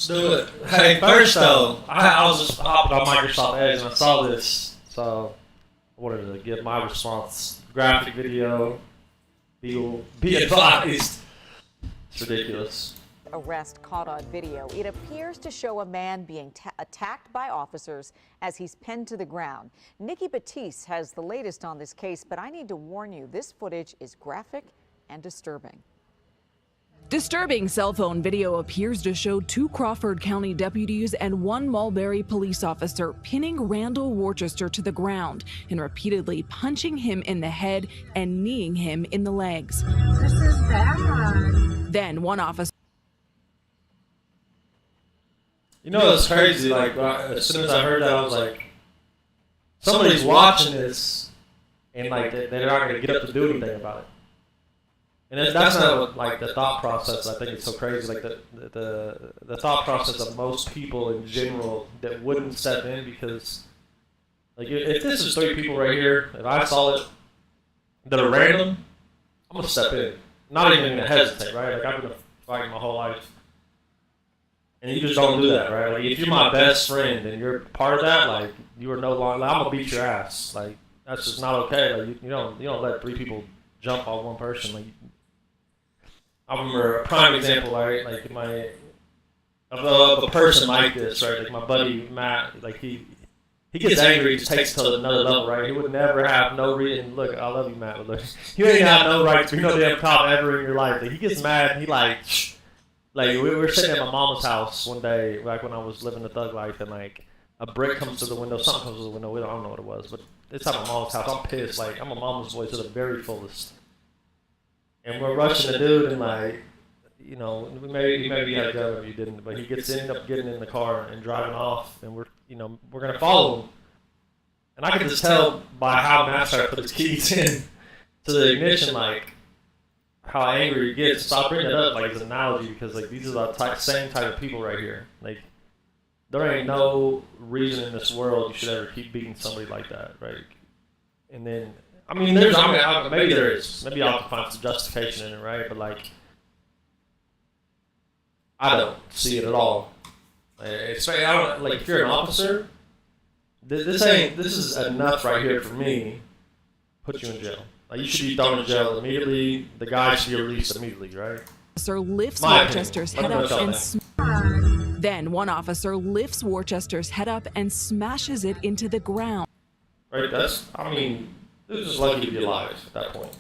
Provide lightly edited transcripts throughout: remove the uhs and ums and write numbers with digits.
Let's do it. Hey, first though, I was just hopping on Microsoft Edge and I saw this, so I wanted to give my response. Graphic video, be advised. It's ridiculous. Arrest caught on video. It appears to show a man being attacked by officers as he's pinned to the ground. Nikki Batiste has the latest on this case, but I need to warn you, this footage is graphic and disturbing. Disturbing cell phone video appears to show 2 Crawford County deputies and 1 Mulberry police officer pinning Randall Worcester to the ground and repeatedly punching him in the head and kneeing him in the legs. This is bad. Then one officer. You know, it's crazy. Like, as soon as I heard that, I was like, somebody's watching this, and like they're not going to get up to do anything about it. And that's not what, like, the thought process. I think it's so crazy. Like the thought process of most people in general that wouldn't step in, because like if this is 3 people right here, if I saw it that are random, I'm gonna step in. Not even gonna hesitate, right? Like, I've been fighting my whole life. And you just don't do that, right? Like, if you're my best friend and you're part of that, like, you are no longer, like, I'm gonna beat your ass. Like, that's just not okay. Like, you don't let 3 people jump on one person. Like, I remember a prime example, right? Like, of a person like this, right? Like, my buddy Matt, like, he gets angry, he just takes it to another level, right? He would never have no reason. Look, I love you, Matt, but look, you ain't have no right to be no damn cop ever in your life. Like, he gets mad, he like we were sitting at my mama's house one day, back when I was living the thug life, and like a brick comes through the window, something comes through the window. I don't know what it was, but it's at my mama's house. I'm pissed. Like, I'm a mama's boy to the very fullest. And we're rushing the dude, and like, you know, maybe he had a gun, maybe he didn't, but he ended up getting in the car and driving off, and we're gonna follow him. And I could just tell by how Master put his keys in to the ignition, like, how angry he gets. So I bring it up like as an analogy, because like these are the same type of people right here. Like, there ain't no reason in this world you should ever keep beating somebody like that, right? And then, I mean, maybe there is. Maybe I'll find some justification in it, right? But like, I don't see it at all. If you're an officer, this is enough right here for me. Put you in jail. Like, you should be thrown in jail immediately. The guy should be released immediately, right? Officer lifts Worcester's head up and then one officer lifts Worcester's head up and smashes it into the ground. Right. This is lucky to be alive at that point.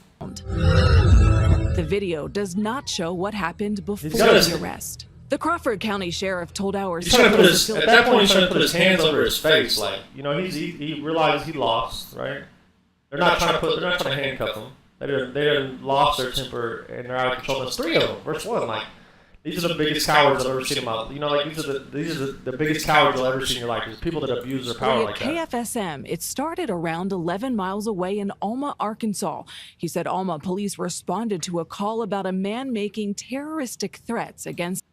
The video does not show what happened before the arrest. The Crawford County Sheriff told our at that point he's trying to put his hands over his face, like, you know, he realizes he lost, right? They're not trying to handcuff him. They done lost their temper and they're out of control. There's 3 of them versus 1. Like, these are the biggest cowards I've ever seen in my life. You know, like, these are the biggest cowards you'll ever see in your life. There's people that abuse their power like that. KFSM, it started around 11 miles away in Alma, Arkansas. He said Alma police responded to a call about a man making terroristic threats against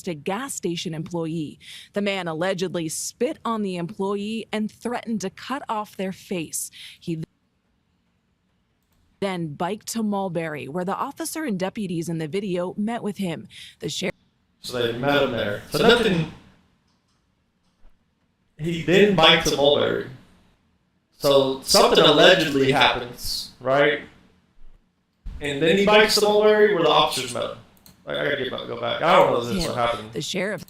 a gas station employee. The man allegedly spit on the employee and threatened to cut off their face. He then biked to Mulberry, where the officer and deputies in the video met with him. The sheriff. So they met him there. So nothing. He didn't bike to Mulberry. So something allegedly happens, right? And then he bikes to Mulberry, where the officers met him. I gotta go back. I don't know if this is what happened. The sheriff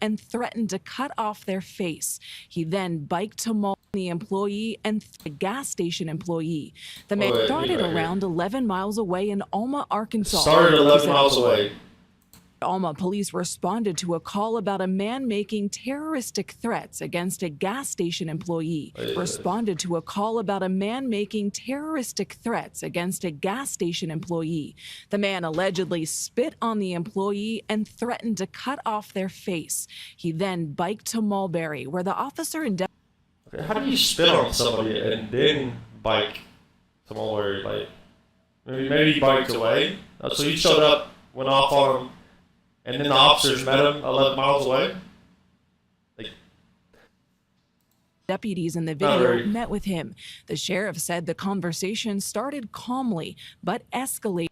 and threatened to cut off their face. He then biked to the employee and the gas station employee. The man started around 11 miles away in Alma, Arkansas. Started 11 miles away. Alma police responded to a call about a man making terroristic threats against a gas station employee. Responded to a call about a man making terroristic threats against a gas station employee. The man allegedly spit on the employee and threatened to cut off their face. He then biked to Mulberry, where the officer and okay, how do you spit on somebody and then bike to Mulberry? Like, maybe he biked away. So he showed up, went off on him, and then the officers met him 11 miles away? Like, deputies in the video met with him. The sheriff said the conversation started calmly, but escalated.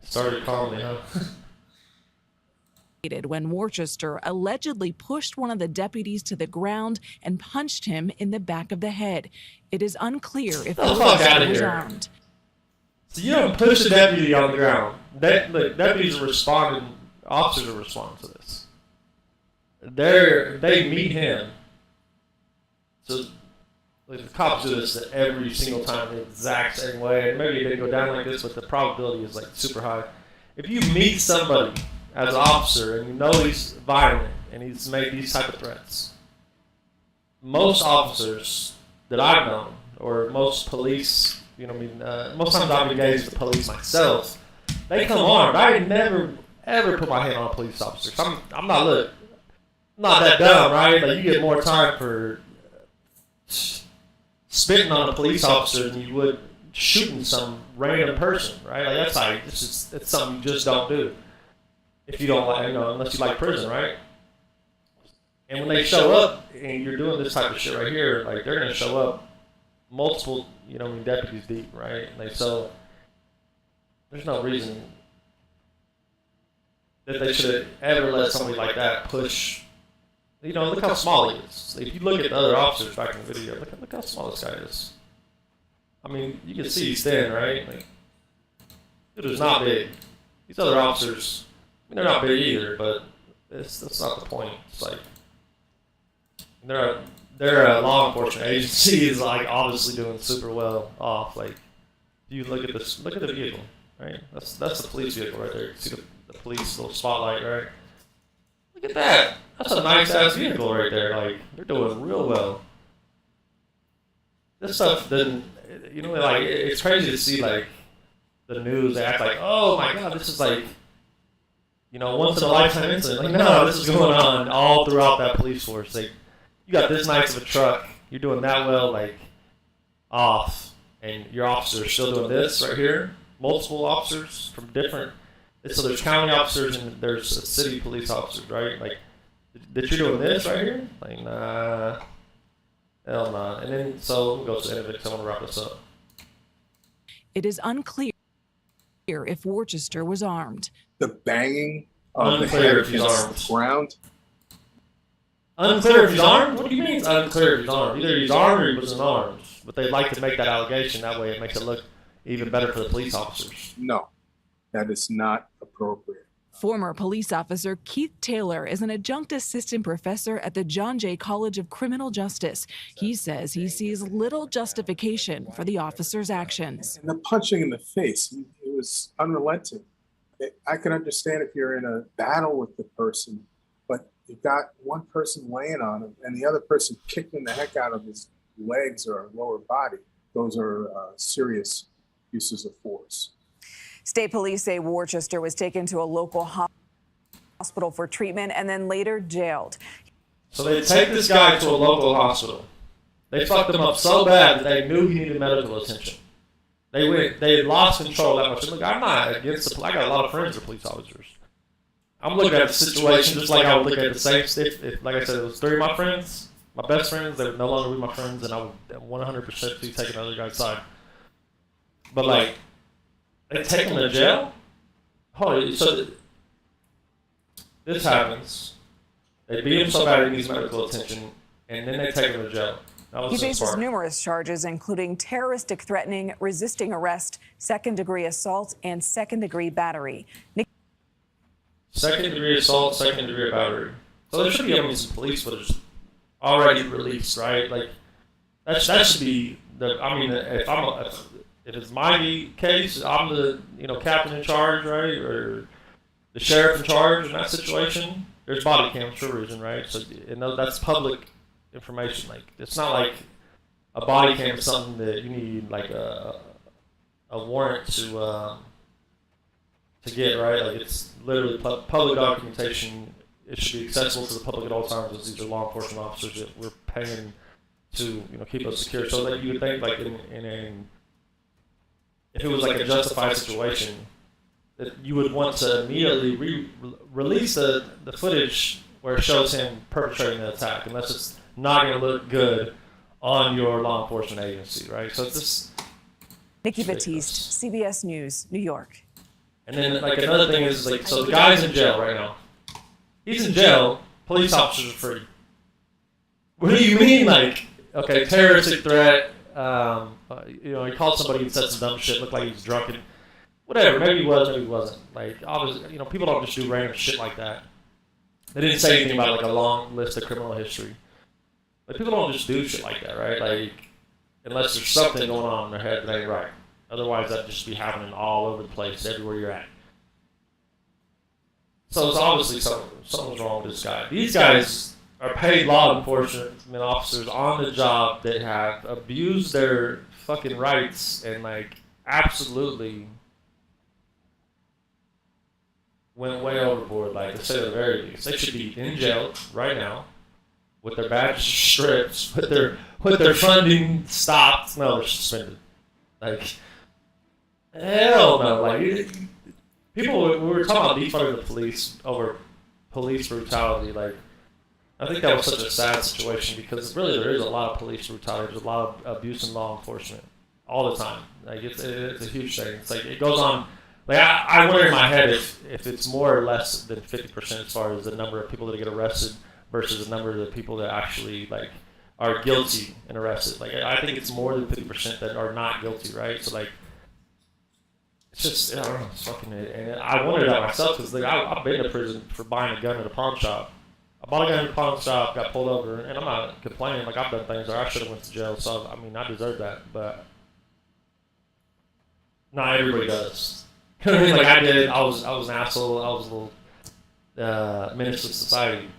Started calmly, huh? when Worcester allegedly pushed one of the deputies to the ground and punched him in the back of the head. It is unclear if Worcester was armed. So you don't push the deputy on the ground. Deputies are responding, officers are responding to this. They meet him. So like, the cops do this every single time the exact same way. And maybe it didn't go down like this, but the probability is like super high. If you meet somebody as an officer and you know he's violent and he's made these type of threats, most officers that I've known, or most police, most times I've engaged with the police myself, they come armed. I never ever put my hand on a police officer. I'm not that dumb, right? Like, you get more time for spitting on a police officer than you would shooting some random person, right? Like, that's like, it's something you just don't do if you don't like, unless you like prison, right? And when they show up and you're doing this type of shit right here, like, they're gonna show up multiple, deputies deep, right? Like, so there's no reason that they should ever let somebody like that push. Look how small he is. If you look at the other officers back in the video, look how small this guy is. I mean, you can see he's thin, right? Like, it is not big. These other officers, they're not big either, but that's not the point. It's like they're a law enforcement agency is like obviously doing super well off. Like, you look at this, look at the vehicle, right? That's the police vehicle right there. You see the police little spotlight, right? Look at that. That's a nice ass vehicle right there. Like, they're doing real well. This stuff doesn't, like, it's crazy to see, like, the news act like, oh my god, this is like, once in a lifetime incident. Like, no, this is going on all throughout that police force. Like, you got this nice of a truck, you're doing that well, like, off, and your officers are still doing this right here. Multiple officers from different, so there's county officers and there's city police officers, right? Like, that you're doing this right here? Like, nah. Hell nah. And then, so we'll go to the end of it because I want to wrap this up. It is unclear if Worcester was armed. The banging of the Unclear head if he's against armed. the ground. Unclear if he's armed? What do you mean it's unclear if he's armed? Either he's armed or he wasn't armed. But they'd like to make that allegation. That way it makes it look even better for the police officers. No, that is not appropriate. Former police officer Keith Taylor is an adjunct assistant professor at the John Jay College of Criminal Justice. He says he sees little justification for the officer's actions. And the punching in the face, it was unrelenting. I can understand if you're in a battle with the person, but you've got one person laying on him and the other person kicking the heck out of his legs or lower body. Those are serious uses of force. State police say Worcester was taken to a local hospital for treatment and then later jailed. So they take this guy to a local hospital. They fucked him up so bad that they knew he needed medical attention. They lost control that much. Look, I'm not against the police. I got a lot of friends who are police officers. I'm looking at the situation just like I would look at the same stuff. If, like I said, it was 3 of my friends, my best friends, they would no longer be my friends, and I would 100% be taking another guy's side. But like, they take him to jail? Holy, so this happens. They beat him so bad he needs medical attention, and then they take him to jail. He faces numerous charges, including terroristic threatening, resisting arrest, second-degree assault, and second-degree battery. Second-degree assault, second-degree battery. So there should be some police footage already released, right? Like, that should be the. I mean, if it's my case, I'm the captain in charge, right, or the sheriff in charge in that situation. There's body cams for a reason, right? So that's public information. Like, it's not like a body cam is something that you need like a warrant to get, right? Like, it's literally public documentation. It should be accessible to the public at all times, as these are law enforcement officers that we're paying to keep us secure. So that you would think, like, if it was like a justified situation, that you would want to immediately release the footage where it shows him perpetrating the attack, unless it's not going to look good on your law enforcement agency, right? So it's just Nikki Batiste, CBS News, New York. And then, like, another thing is, like, so the guy's in jail right now. He's in jail. Police officers are free. What do you mean, like, okay, terroristic threat, you know, he called somebody and said some dumb shit, looked like he was drunk and whatever, maybe he was, maybe he wasn't. Like, obviously, you know, people don't just do random shit like that. They didn't say anything about, like, a long list of criminal history. Like, people don't just do shit like that, right? Like, unless there's something going on in their head that ain't right. Otherwise, that'd just be happening all over the place, everywhere you're at. So it's obviously something's wrong with this guy. These guys are paid law enforcement officers on the job that have abused their fucking rights and, like, absolutely went way overboard, like, to say the very least. They should be in jail right now with their badges stripped, with their funding stopped. No, they're suspended. Like, hell no. Like, people, we were talking about defunding the police over police brutality. Like, I think that was such a sad situation because really there is a lot of police brutality. There's a lot of abuse in law enforcement all the time. Like, it's a huge thing. It's like, it goes on. Like, I wonder in my head if it's more or less than 50% as far as the number of people that get arrested versus the number of the people that actually, like, are guilty and arrested. Like, I think it's more than 50% that are not guilty, right? So, like, it's just, I don't know, it's fucking, and I wondered that myself because, like, I've been to prison for buying a gun at a pawn shop. I bought a gun at a pawn shop, got pulled over, and I'm not complaining. Like, I've done things where I should have went to jail, so, I mean, I deserve that, but not everybody does. You know what I mean? Like, I did. I was an asshole. I was a little menace to society.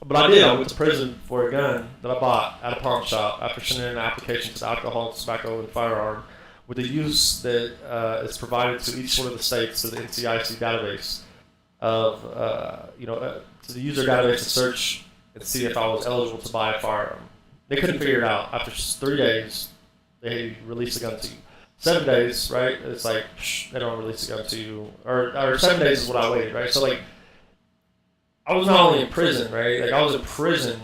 But I did. I went to prison for a gun that I bought at a pawn shop after sending in an application to the Alcohol, Tobacco, and Firearm with the use that is provided to each one of the states to the NCIC database of, to the user database to search and see if I was eligible to buy a firearm. They couldn't figure it out. After 3 days, they released the gun to you. 7 days, right? It's like, they don't release the gun to you. Or 7 days is what I waited, right? So, like, I was not only in prison, right? Like, I was in prison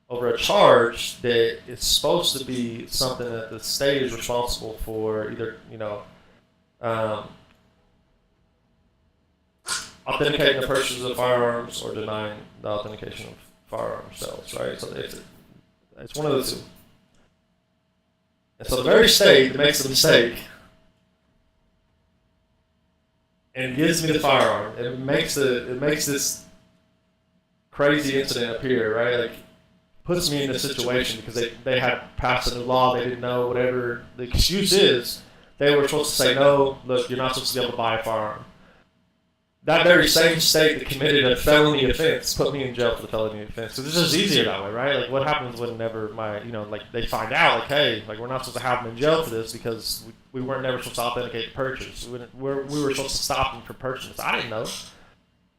over a charge that is supposed to be something that the state is responsible for, either, authenticating the purchase of firearms or denying the authentication of firearm sales, right? So it's one of the two. And so the very state that makes the mistake and gives me the firearm, it makes this crazy incident appear, right? Like, puts me in this situation because they had passed a new law, they didn't know, whatever the excuse is, they were supposed to say, no, look, you're not supposed to be able to buy a firearm. That very same state that committed a felony offense put me in jail for the felony offense. So this is easier that way, right? Like, what happens whenever they find out, like, hey, like, we're not supposed to have them in jail for this because we weren't never supposed to authenticate the purchase. We were supposed to stop them for purchase. I didn't know.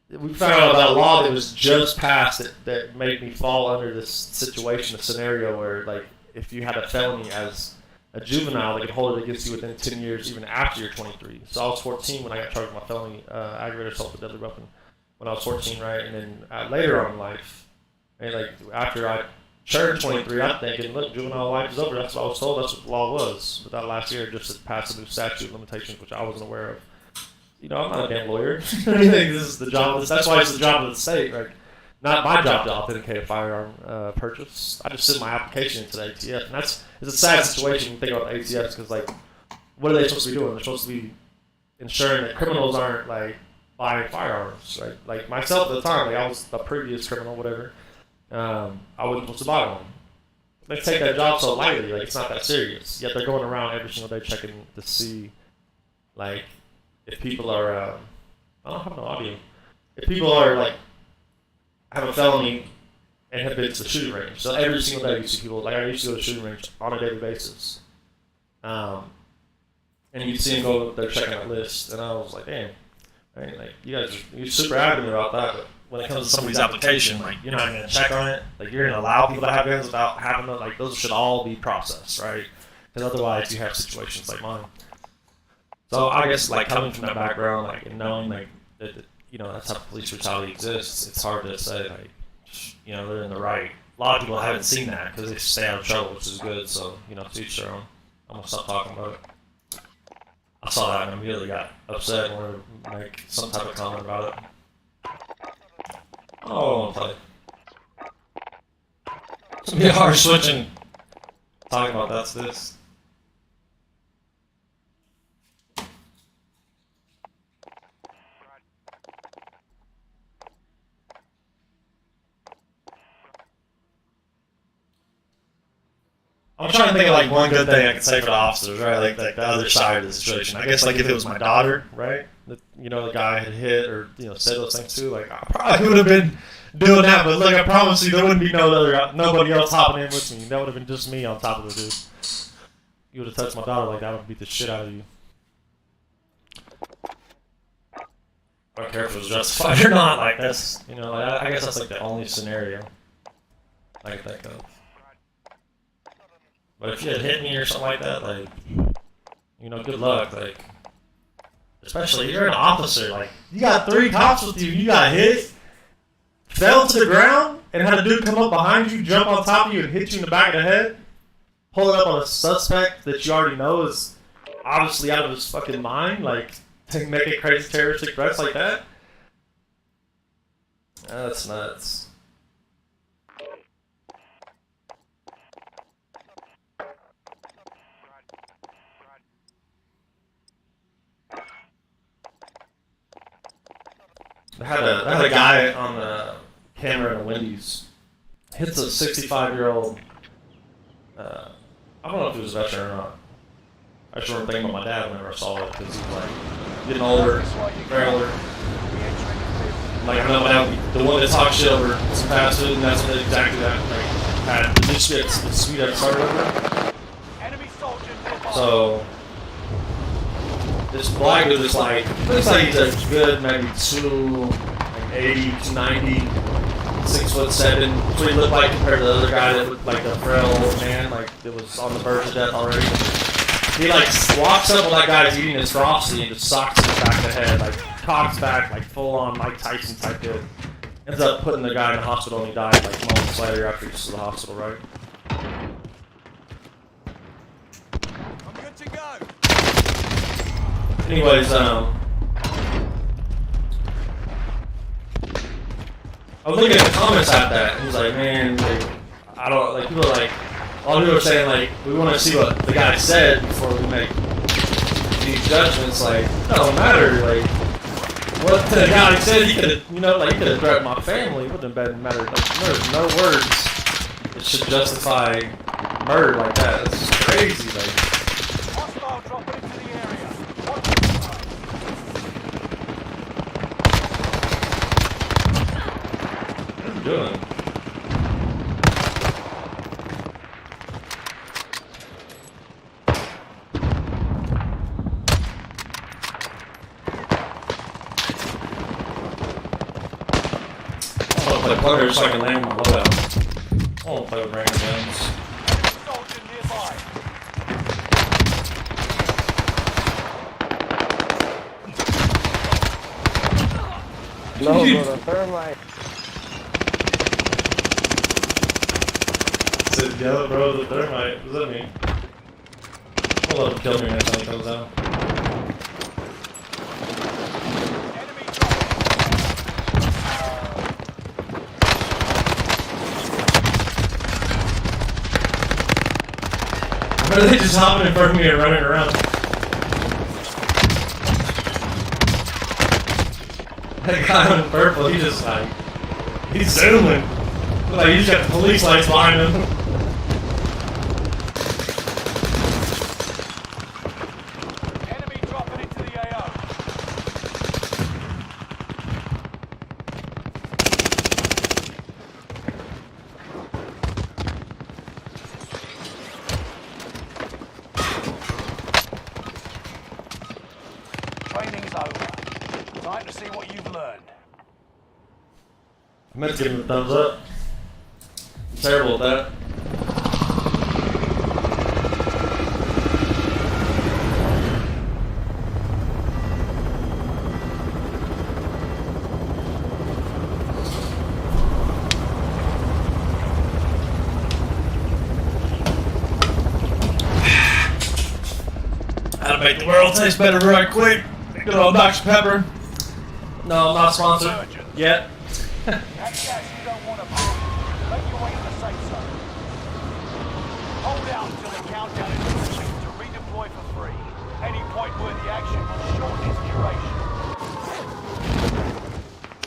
We found out about a law that was just passed that made me fall under this situation, a scenario where, like, if you had a felony as a juvenile, they could hold it against you within 10 years, even after you're 23. So I was 14 when I got charged with my felony aggravated assault with a deadly weapon when I was 14, right? And then later on in life, and like after I turned 23, I'm thinking, look, juvenile life is over. That's what I was told. That's what the law was. But that last year, just to pass a new statute of limitations, which I wasn't aware of. I'm not a damn lawyer. This is the job. That's why it's the job of the state, right? Not my job to authenticate a firearm purchase. I just sent my application into the ATF, and it's a sad situation when you think about the ATF because, like, what are they supposed to be doing? They're supposed to be ensuring that criminals aren't, like, buying firearms, right? Like, myself at the time, like, I was a previous criminal, whatever. I wasn't supposed to buy one. They take that job so lightly, like, it's not that serious. Yet they're going around every single day checking to see, like, if people are, I don't have no audio. If people are, like, have a felony and have been to the shooting range. So every single day you see people, like, I used to go to the shooting range on a daily basis. And you'd see them go there checking that list. And I was like, damn, right? Like, you're super adamant about that, but when it comes to somebody's application, like, you're not going to check on it. Like, you're going to allow people to have guns without having them. Like, those should all be processed, right? Because otherwise you have situations like mine. So I guess, like, coming from that background, like, and knowing, like, that that's how police brutality exists, it's hard to say, like, they're in the right. A lot of people haven't seen that because they stay out of trouble, which is good, so, to each their own. I'm going to stop talking about it. I saw that and immediately got upset and wanted to make some type of comment about it. Oh, play. It's gonna be hard switching. Talking about that's this. I'm trying to think of like one good thing I could say for the officers, right? Like the other side of the situation. I guess like if it was my daughter, right? That, you know, the guy had hit or said those things too. Like I probably would have been doing that, but look, I promise you, there wouldn't be nobody else hopping in with me. That would have been just me on top of the dude. You would have touched my daughter like that, I would beat the shit out of you. I don't care if it was justified or not. Like that's like, I guess that's like the only scenario I can think of. But if you had hit me or something like that, like, good luck, like, especially you're an officer, like, you got 3 cops with you, you got hit, fell to the ground, and had a dude come up behind you, jump on top of you, and hit you in the back of the head, pull it up on a suspect that you already know is obviously out of his fucking mind, like, to make it crazy terroristic threats like that. That's nuts. I had a guy on the camera in a Wendy's hits a 65-year-old. I don't know if he was a veteran or not. I just remember thinking about my dad whenever I saw it because he was like getting older, very older. Like I know my dad, the one that talks shit over some fast food, and that's exactly that. Like had the dish gets sweet at the start over. So this black dude is like, looks like he's a good maybe 280, 290, 6'7". That's what he looked like compared to the other guy that looked like a frail old man, like that was on the verge of death already. He like walks up while that guy's eating his frosty and just socks him in the back of the head, like cocks back, like full on Mike Tyson type good. Ends up putting the guy in the hospital and he died like moments later after he was to the hospital, right? I'm good to go. Anyways, I was looking at the comments at that, and he was like, man, like, I don't, like, people are like, all people are saying, like, we want to see what the guy said before we make these judgments, like, it don't matter, like, what the guy said, he could have, he could have threatened my family, it wouldn't have mattered, like, there's no words that should justify murder like that, it's just crazy, like. Hostile dropping into the area. What are you doing? I want to play players so I can land my loadout. I want to play with random guns. Soldier nearby. No, bro, the thermite. Said, yo, bro, the thermite. What does that mean? I'll let him kill me next time he comes out. Enemy dropping. Or are they just hopping in front of me and running around? That guy in purple, he's just like, he's zooming. Like he's got the police lights behind him. Enemy dropping into the AO. Training's over. Time to see what you've learned. I meant to give him a thumbs up. I'm terrible at that. How to make the world taste better right quick. Good old Dr. Pepper. No, I'm not sponsored yet. That gas you don't want to breathe. Make your way to the safe zone. Hold out until the countdown is complete to redeploy for free. Any point-worthy action will shorten its duration.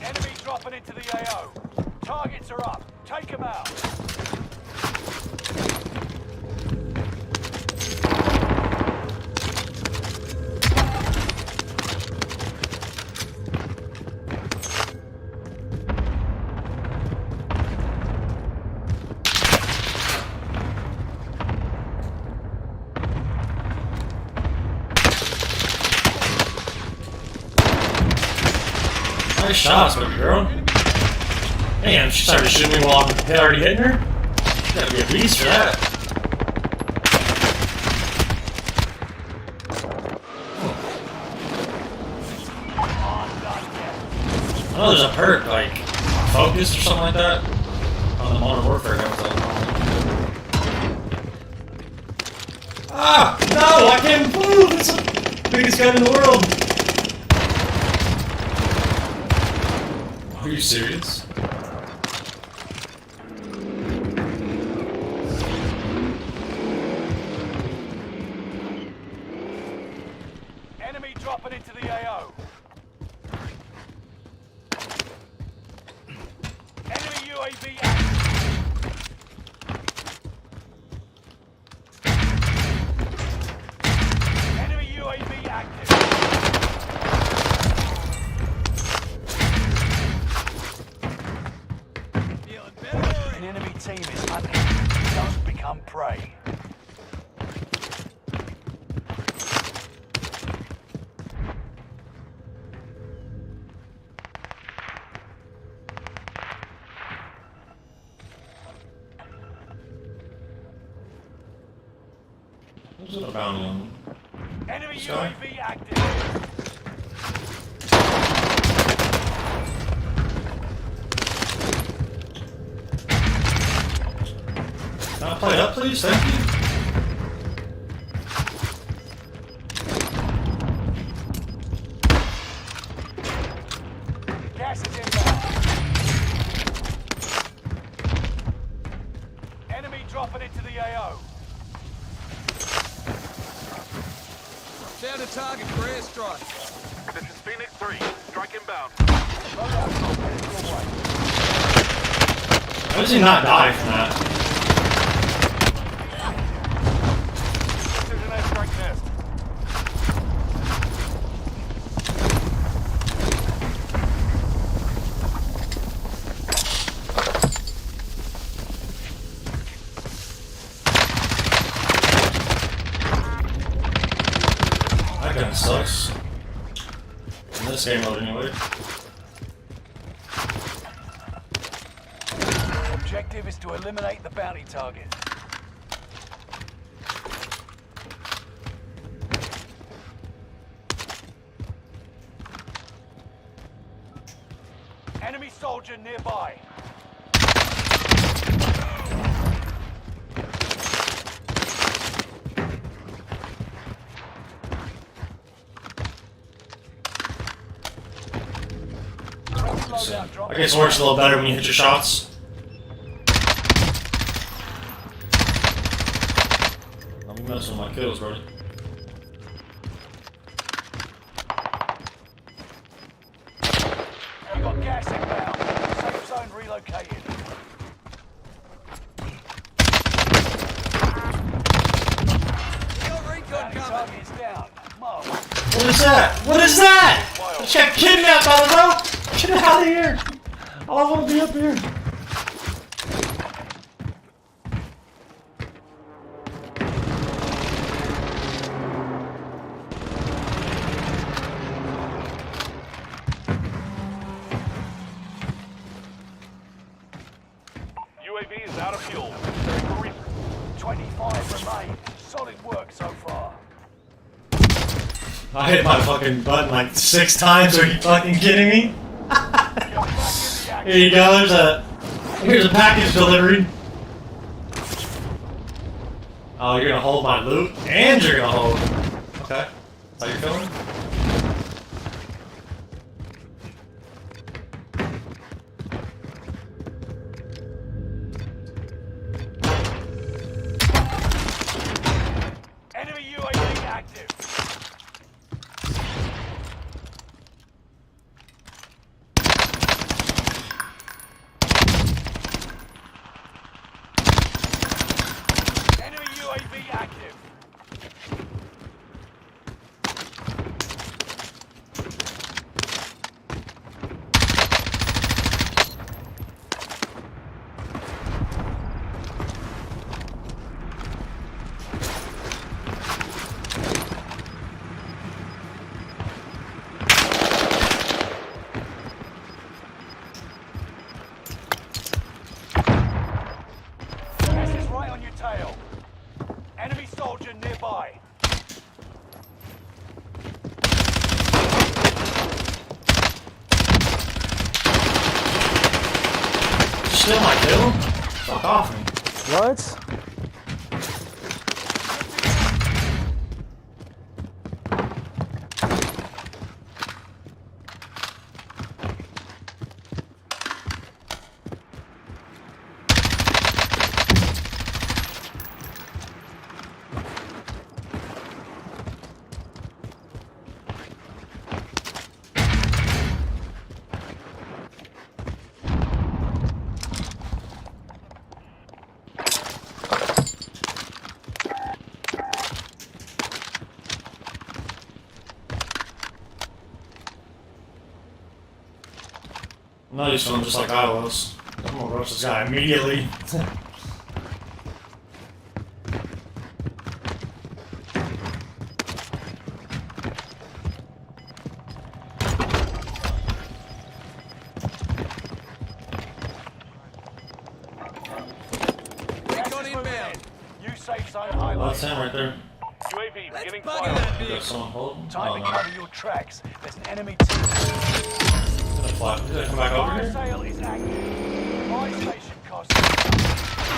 Enemy dropping into the AO. Targets are up. Take them out. Nice shots, baby girl. Damn, she started shooting me while I'm already hitting her. You gotta be a beast for that. I know there's a perk, like focus or something like that, on the Modern Warfare guns. Ah! No! I can't move! It's the biggest gun in the world! Are you serious? Enemy dropping into the AO. Enemy UAV active. Enemy UAV active. An enemy team is hunting. Don't become prey. What's it about him? Enemy This guy? UAV active. Can I play up, please? Thank you. Gas is inbound. Enemy dropping into the AO. Down to target for airstrike. This is Phoenix 3. Strike inbound. Loadout drop headed your way. How does he not die from that? Precision airstrike nest. That gun sucks. In this game mode, anyway. Objective is to eliminate the bounty target. Enemy soldier nearby. Loadout drop. I guess it works a little better when you hit your shots. Let me mess with my kills, bro. You got gas inbound. Safe zone relocated. Bounty target is down. Mark. What is that? What is that? I just got kidnapped by the rope! Get out of here! I want to be up here. UAV is out of fuel. Necessary for research. 25 remain. Solid work so far. I hit my fucking button like 6 times. Are you fucking kidding me? Here you go. Here's a package delivery. Oh, you're gonna hold my loot, and you're gonna hold. Okay, that's how you're feeling. steal my kill? Fuck off me. What? No, he's feeling just like I was. I'm gonna rush this guy immediately. Recon inbound. New safe zone highlighted. That's him right there. UAV beginning Bugger flyover. that Got bitch. someone holding? Time Oh, to no. cover your tracks. There's an enemy team. Gonna fly. He's gonna come back over Fire here? sale is active. Buy station costs.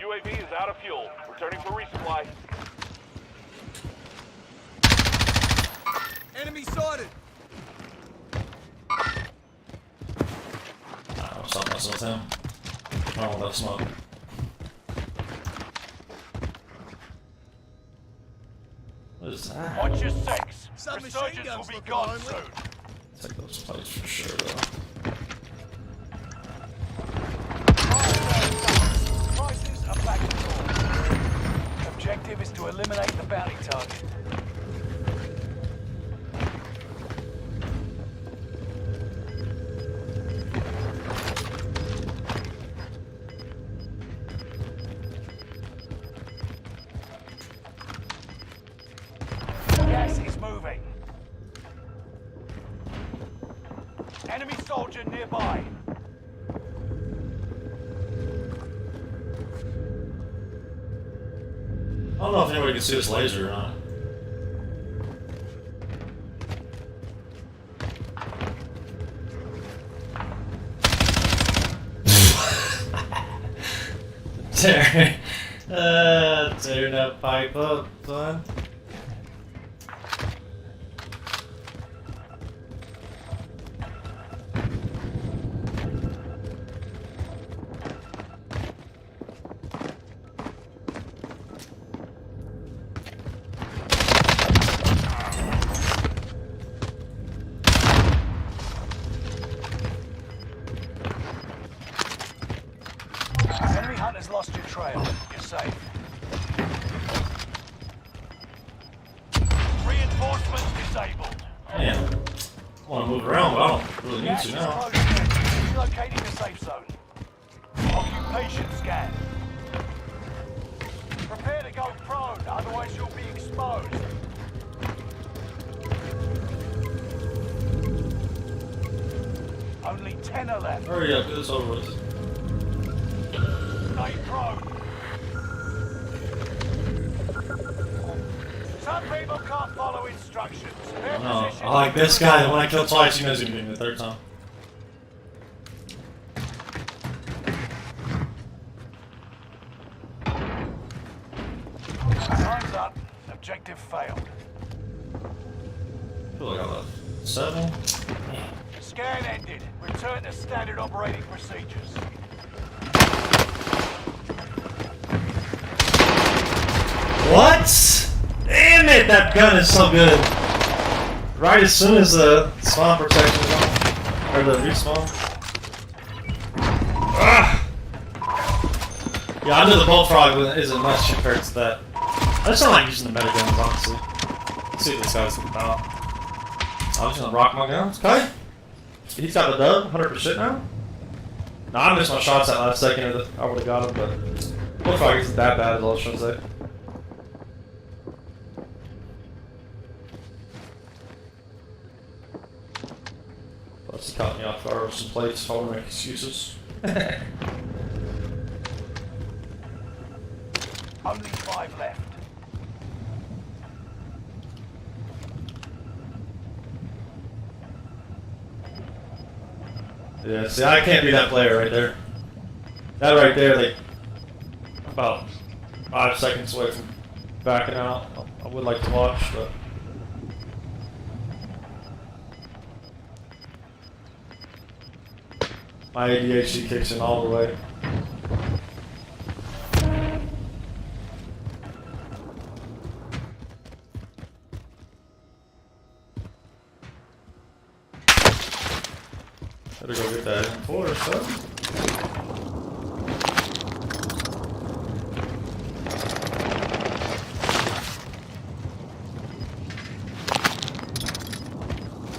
UAV is out of fuel. Returning for resupply. Enemy sighted. Nah, I'm stopping myself with him. I don't want that smoke. What is that? Watch your six. Submachine Resurgence guns will be looking gone lonely. soon. Take those plates for sure, though. Prices are back to normal. Objective is to eliminate the bounty target. Gas is moving. Enemy soldier nearby. I don't know if anybody can see this laser or not. Tearing that pipe up, son. Enemy hunters lost your trail. You're safe. Reinforcements disabled. Damn. I want to move around, but I don't really need Gas to is now. closing in. Relocating the safe zone. Occupation scan. Prepare to go prone, otherwise you'll be exposed. Only 10 are left. Hurry up, get this over with. Stay prone. Some people can't follow instructions. Their No, position- I like this guy. The one I killed twice, he knows he's gonna be the third time. Time's up. Objective failed. I feel like I left 7. Scan ended. Return to standard operating procedures. What? Damn it, that gun is so good. Right as soon as the spawn protection is on, or the respawn. Ah! Yeah, I know the bullfrog isn't much compared to that. I just don't like using the meta guns, honestly. Let's see what this guy's about. I'm just gonna rock my guns. Okay. He's got the dub, 100% now. Nah, I missed my shots that last second, or I would've got him, but bullfrog isn't that bad, as I was trying to say. Plus, he caught me off guard with some plates, so I won't make excuses. Only 5 left. Yeah, see, I can't be that player right there. That right there, like, about 5 seconds away from backing out. I would like to watch, but. My ADHD kicks in all the way. Better go get that M4 or something.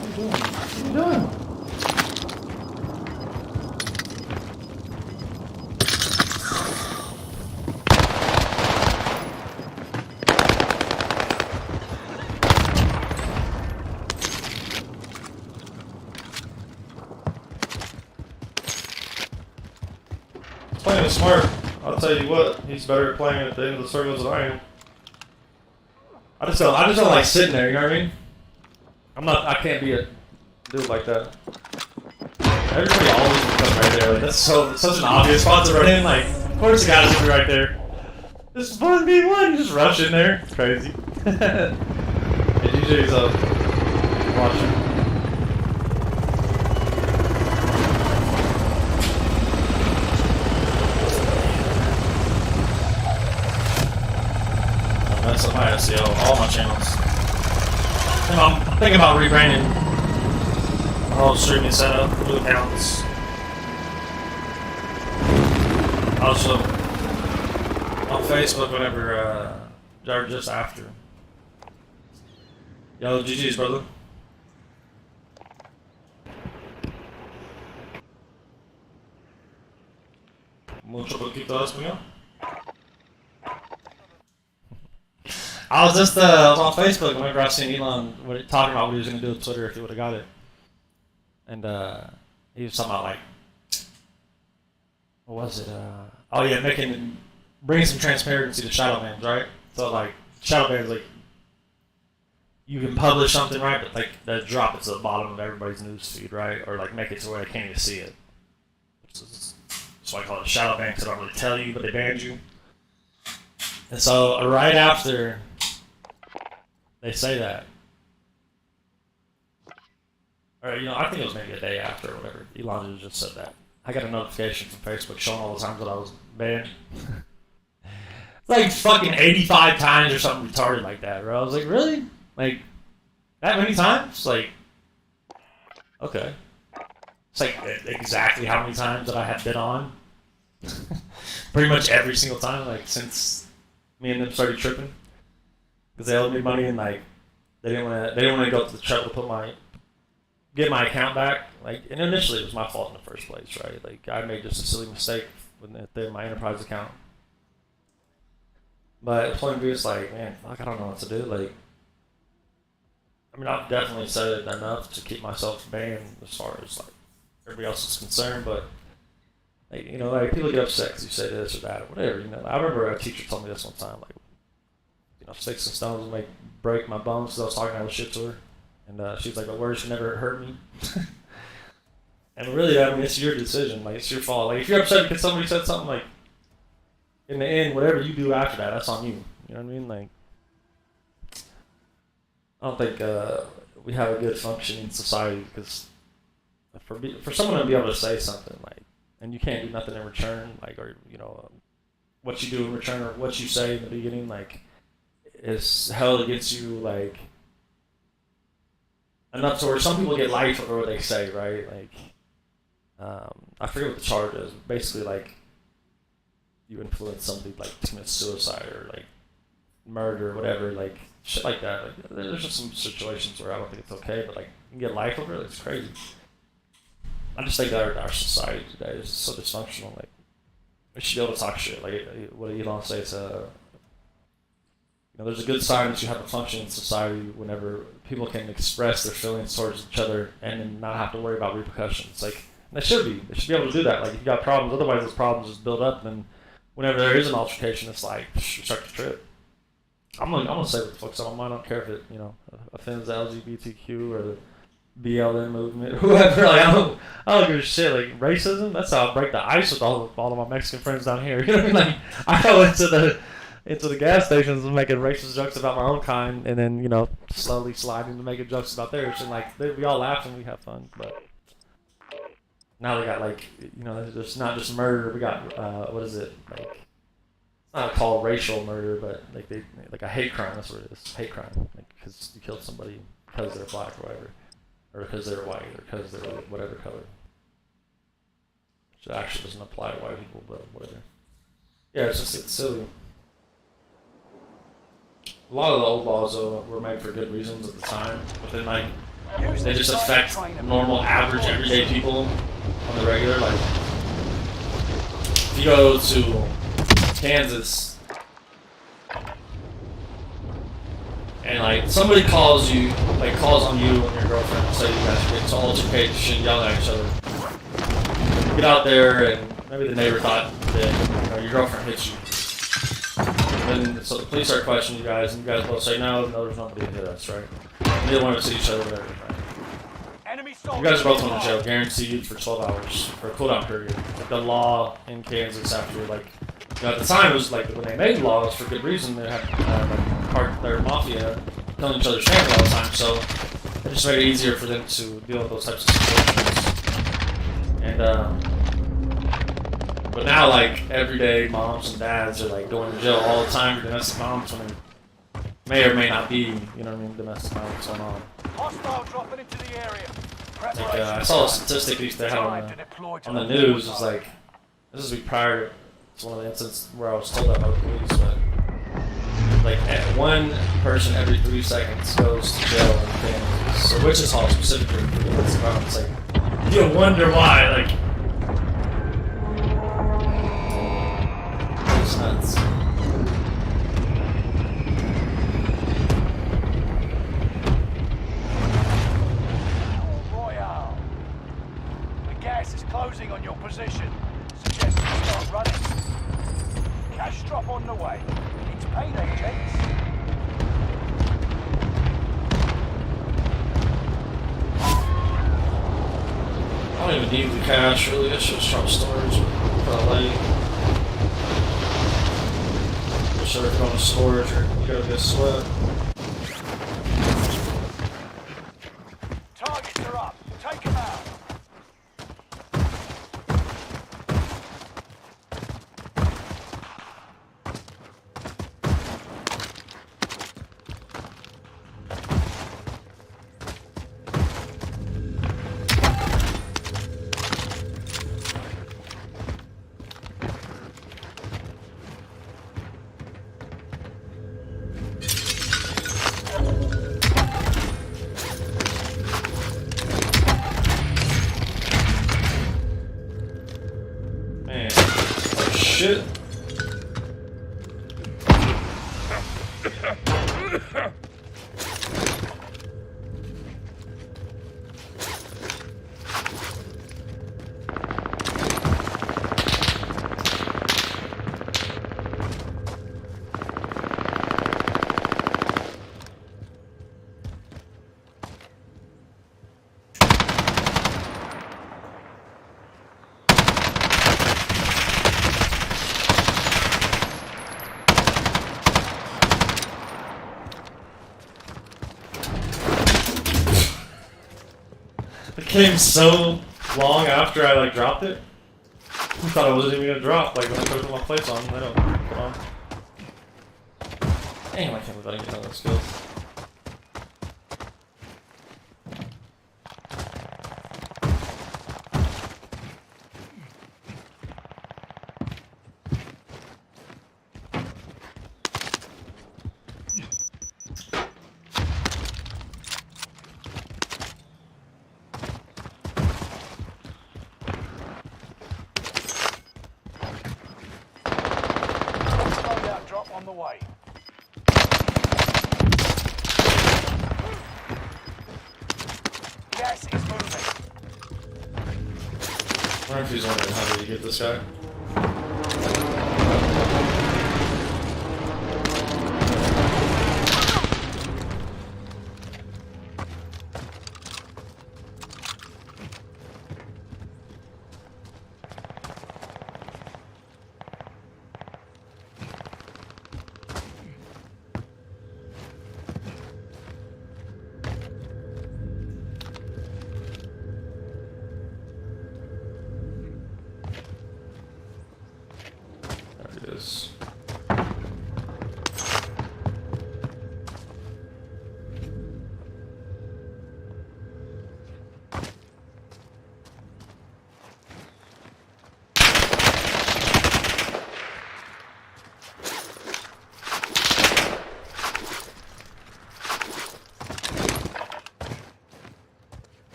What are you doing? What are you doing? Playing it smart. I'll tell you what, he's better at playing at the end of the circles than I am. I just don't like sitting there, you know what I mean? I can't be a dude like that. Everybody always comes right there. Like, that's such an obvious spot to run in. Like, of course the guy's gonna be right there. This is 1v1, you just rush in there. It's crazy. Hey, DJ's up. Watching. That's on my SEO, all my channels. I'm thinking about rebranding my whole streaming setup, new accounts. Also, on Facebook whenever, or just after. Yo, GG's, brother. Mucho poquito español. I was just on Facebook whenever I seen Elon talking about what he was going to do with Twitter if he would have got it. And he was talking about, like, what was it? Oh yeah, bring some transparency to shadow bans, right? So like, shadow bans, like, you can publish something, right? But like, they drop it to the bottom of everybody's news feed, right? Or like make it to where they can't even see it. So I call it shadow ban because they don't really tell you, but they banned you. And so right after they say that, or I think it was maybe a day after or whatever, Elon just said that. I got a notification from Facebook showing all the times that I was banned. Like fucking 85 times or something retarded like that, bro. I was like, really? Like, that many times? Like, okay. It's like exactly how many times that I have been on. Pretty much every single time, like, since me and them started tripping. Because they owed me money and, like, they didn't want to go to the trouble to get my account back. Like, and initially it was my fault in the first place, right? Like, I made just a silly mistake with my enterprise account. But the point of view is like, man, fuck, I don't know what to do. Like, I mean, I've definitely said it enough to keep myself banned as far as like everybody else is concerned. But like, like people get upset because you say this or that or whatever. I remember a teacher told me this one time, like, sticks and stones will break my bones because I was talking all the shit to her, and she's like, "But words should never hurt me." And really, I mean, it's your decision. Like, it's your fault. Like, if you're upset because somebody said something, like, in the end, whatever you do after that, that's on you. You know what I mean? Like, I don't think we have a good functioning society because for someone to be able to say something, like, and you can't do nothing in return, like, or, what you do in return or what you say in the beginning, like, is held against you, like, enough to where some people get life over what they say, right? Like, I forget what the charge is. Basically, like, you influence somebody, like, to commit suicide or, like, murder or whatever, like, shit like that. Like, there's just some situations where I don't think it's okay, but, like, you can get life over it. It's crazy. I just think that our society today is so dysfunctional. Like, we should be able to talk shit. Like, what Elon says, there's a good sign that you have a functioning society whenever people can express their feelings towards each other and then not have to worry about repercussions. Like, they should be able to do that. Like, if you got problems, otherwise those problems just build up, and whenever there is an altercation, it's like, you start to trip. I'm gonna say what the fuck's on my mind. I don't care if it, offends the LGBTQ or the BLM movement, whoever. Like I don't give a shit. Like racism. That's how I break the ice with all of my Mexican friends down here. You know what I mean? Like I go into the gas stations and making racist jokes about my own kind, and then slowly sliding to making jokes about theirs, and like we all laugh and we have fun. But now they got like it's not just murder. We got what is it like? It's not called racial murder, but like a hate crime. That's what it is. Hate crime, like because you killed somebody because they're black or whatever, or because they're white, or because they're whatever color. Which actually doesn't apply to white people, but whatever. Yeah, it's silly. A lot of the old laws though were made for good reasons at the time, but then like they just affect normal, average, everyday people on the regular. Like if you go to Kansas and like somebody calls on you and your girlfriend and say you guys are getting to altercation and yelling at each other. You get out there and maybe the neighbor thought that your girlfriend hit you. And so the police start questioning you guys, and you guys both say, no, there's nobody that hit us, right? And they want to see each other, whatever, right? You guys are both on the jail, guaranteed for 12 hours, for a cooldown period. Like the law in Kansas after, like, at the time it was like, when they made laws for good reason, they had their mafia killing each other's family all the time, so it just made it easier for them to deal with those types of situations. And, but now, like, everyday moms and dads are, like, going to jail all the time for domestic violence when there may or may not be, you know what I mean, domestic violence going on. Hostile dropping into the area. Like, I saw a statistic they had on the news. It was like, this is prior to one of the incidents where I was told that by the police, but like one person every 3 seconds goes to jail in Kansas, or Wichita specifically for domestic violence. Like, you wonder why, like. Nuts. Royale. The gas is closing on your position. Suggest you start running. Cash drop on the way. It's payday, gents. I don't even need the cash really. It's just from storage for LA. Sure, if you're going to storage or you gotta get sweat. Targets are up. Take them out. Shit. It came so long after I like dropped it. I thought I wasn't even gonna drop. Like when I put my plates on, I don't put on. Damn, I can't believe I didn't get all those skills. On the way. Gas is moving. I wonder if he's wondering how did you get this guy. this.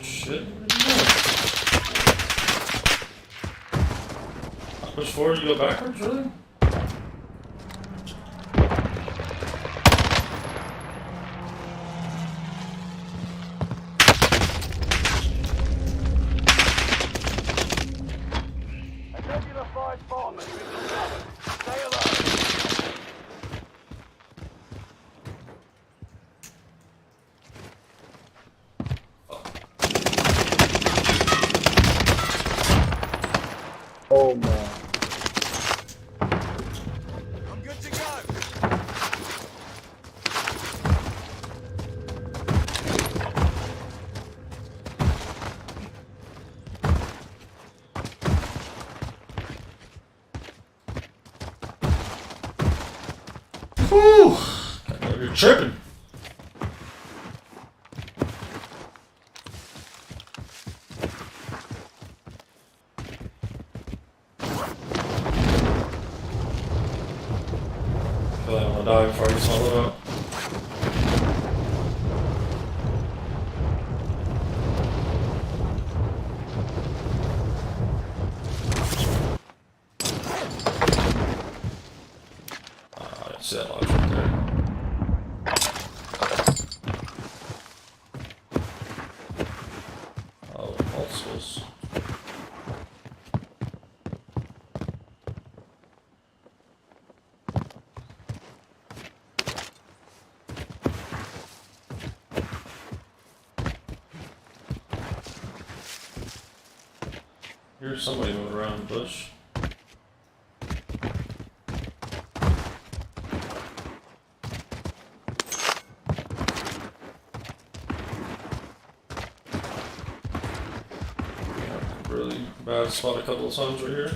Shit. I push forward, you go backwards, really? A Nebula 5 bomb has been discovered. Stay alert. Oh man. I'm good to go. Whew! You're tripping. I feel like I'm gonna die before I get swallowed up. I didn't see that launch right there. Oh, multiples. Here's somebody moving around the bush. Really bad spot a couple of times right here.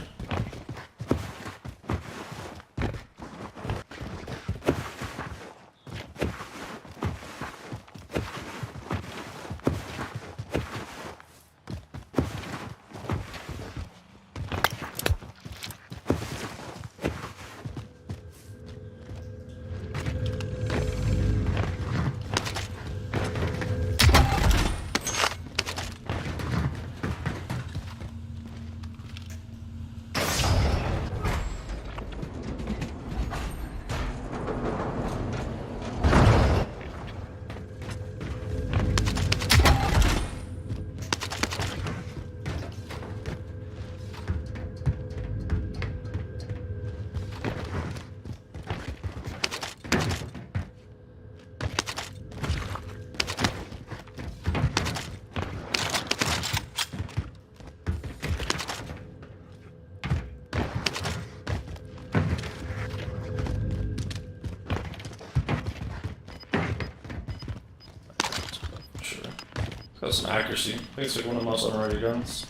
Got some accuracy. I think it's like one of the most underrated guns.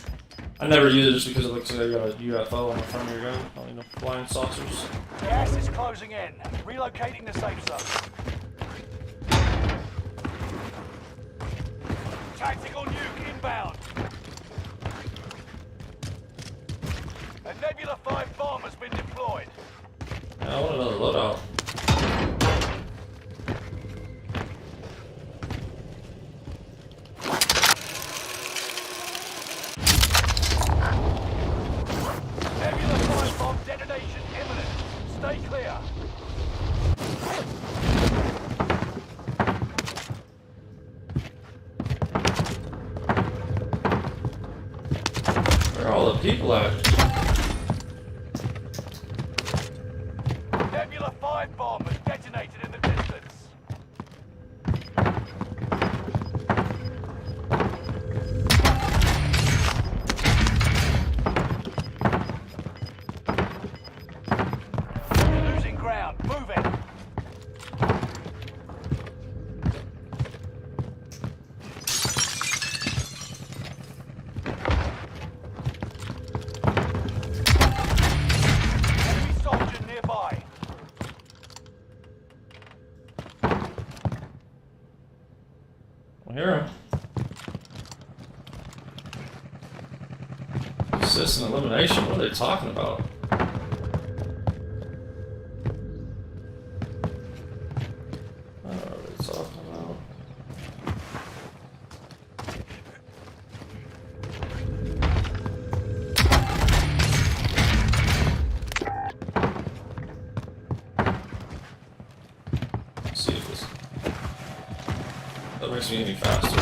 I never use it just because it looks like you got a UFO on the front of your gun. I don't know, flying saucers. Gas is closing in. Relocating the safe zone. Tactical nuke inbound. A Nebula 5 bomb has been deployed. Yeah, I want another loadout. Nebula 5 bomb detonation imminent. Stay clear. Where are all the people at? Nebula 5 bomb has detonated in the distance. Losing ground. Move it. Assist and elimination. What are they talking about? What are they talking about? Let's see if this. That makes me any faster.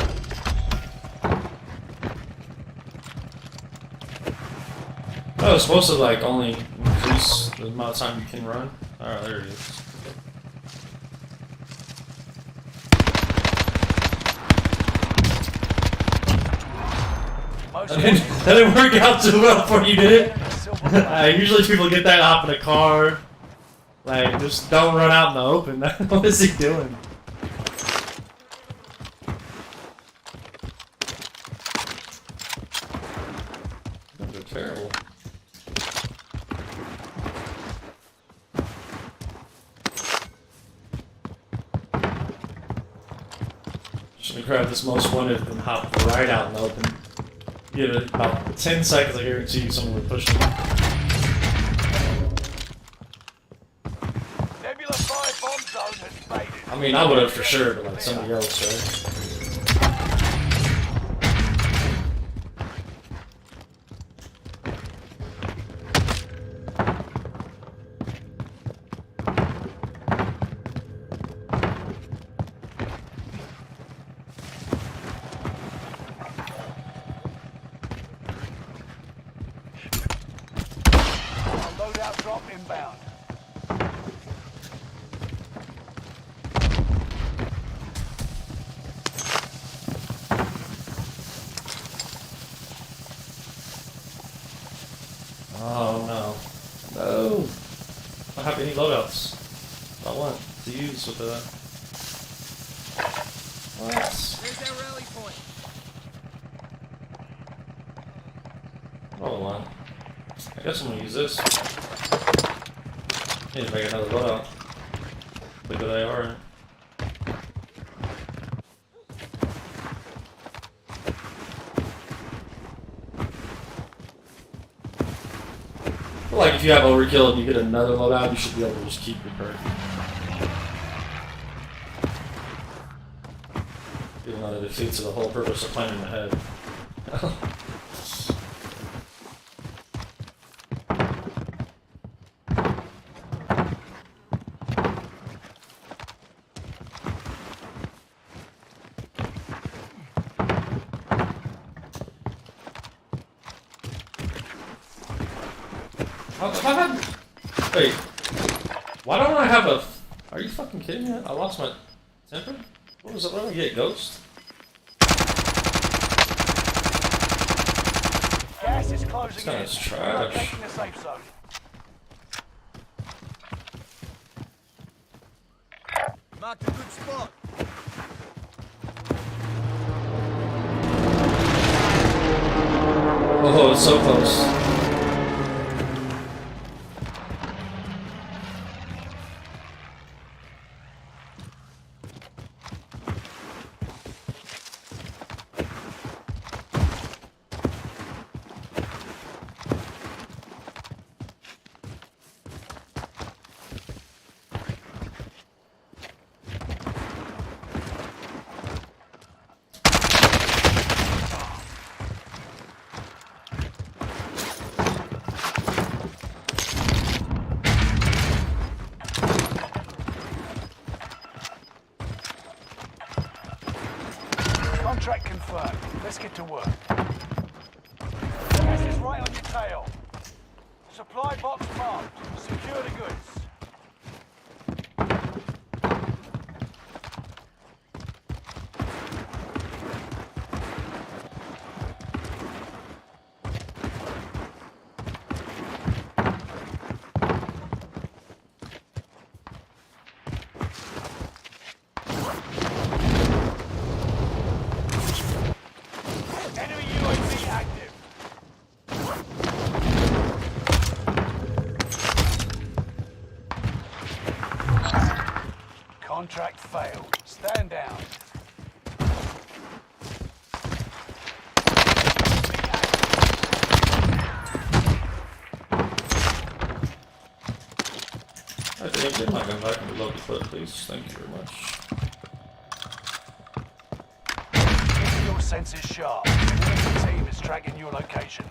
Oh, it's supposed to like only increase the amount of time you can run. Alright, there it is. That didn't work out too well for you, did it? Usually people get that hop in a car. Like, just don't run out in the open. What is he doing? They're terrible. Should grab this most wanted and hop right out in the open. Give it about 10 seconds, I guarantee you someone would push him. Nebula 5 bomb zone has faded. I mean, I would have for sure, but like somebody else, right? Loadout drop inbound. Oh no. No! I don't have any loadouts. I want to use with the. What? There's their rally point. Hold on. I guess I'm gonna use this. Need to make another loadout. Look who they are. I feel like if you have overkill and you get another loadout, you should be able to just keep your perk. Even though it defeats the whole purpose of planning ahead. Wait, why don't I have a... Are you fucking kidding me? I lost my temper? What was it? What did I get? Ghost? Gas is closing in. This trash. Taking the safe zone. Marked a good spot. Oh, it's so close. Contract confirmed. Let's get to work. Gas is right on your tail. Supply box marked. Secure the goods. Enemy UAV active. get my gun back and reload the clip, please. Thank you very much. Keep your senses sharp. The team is tracking your location.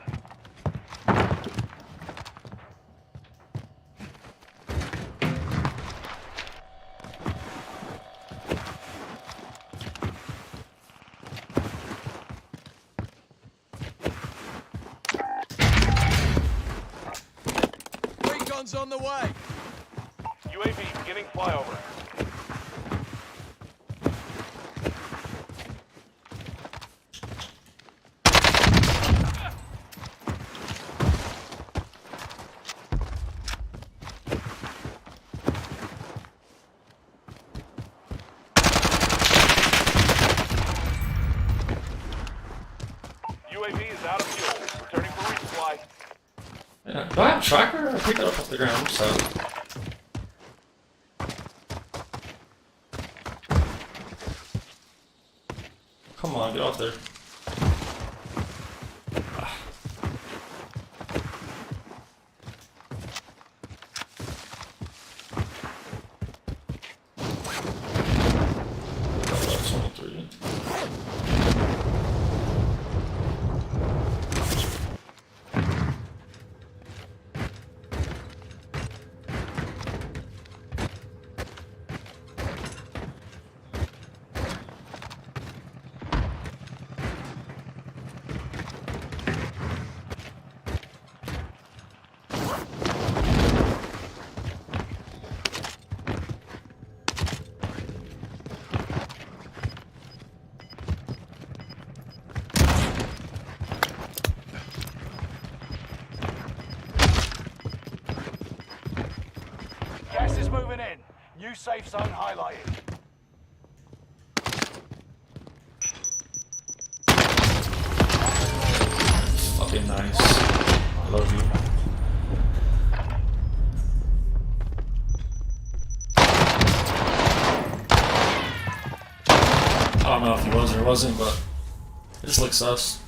Recon's on the way. UAV beginning flyover. UAV is out of fuel. Returning for resupply. Yeah. Do I have a tracker? I picked it up off the ground, so. Come on, get off there. Ah. That's 23. Gas is moving in. New safe zone highlighted. Fucking nice. I love you. I don't know if he was or wasn't, but it just looks sus.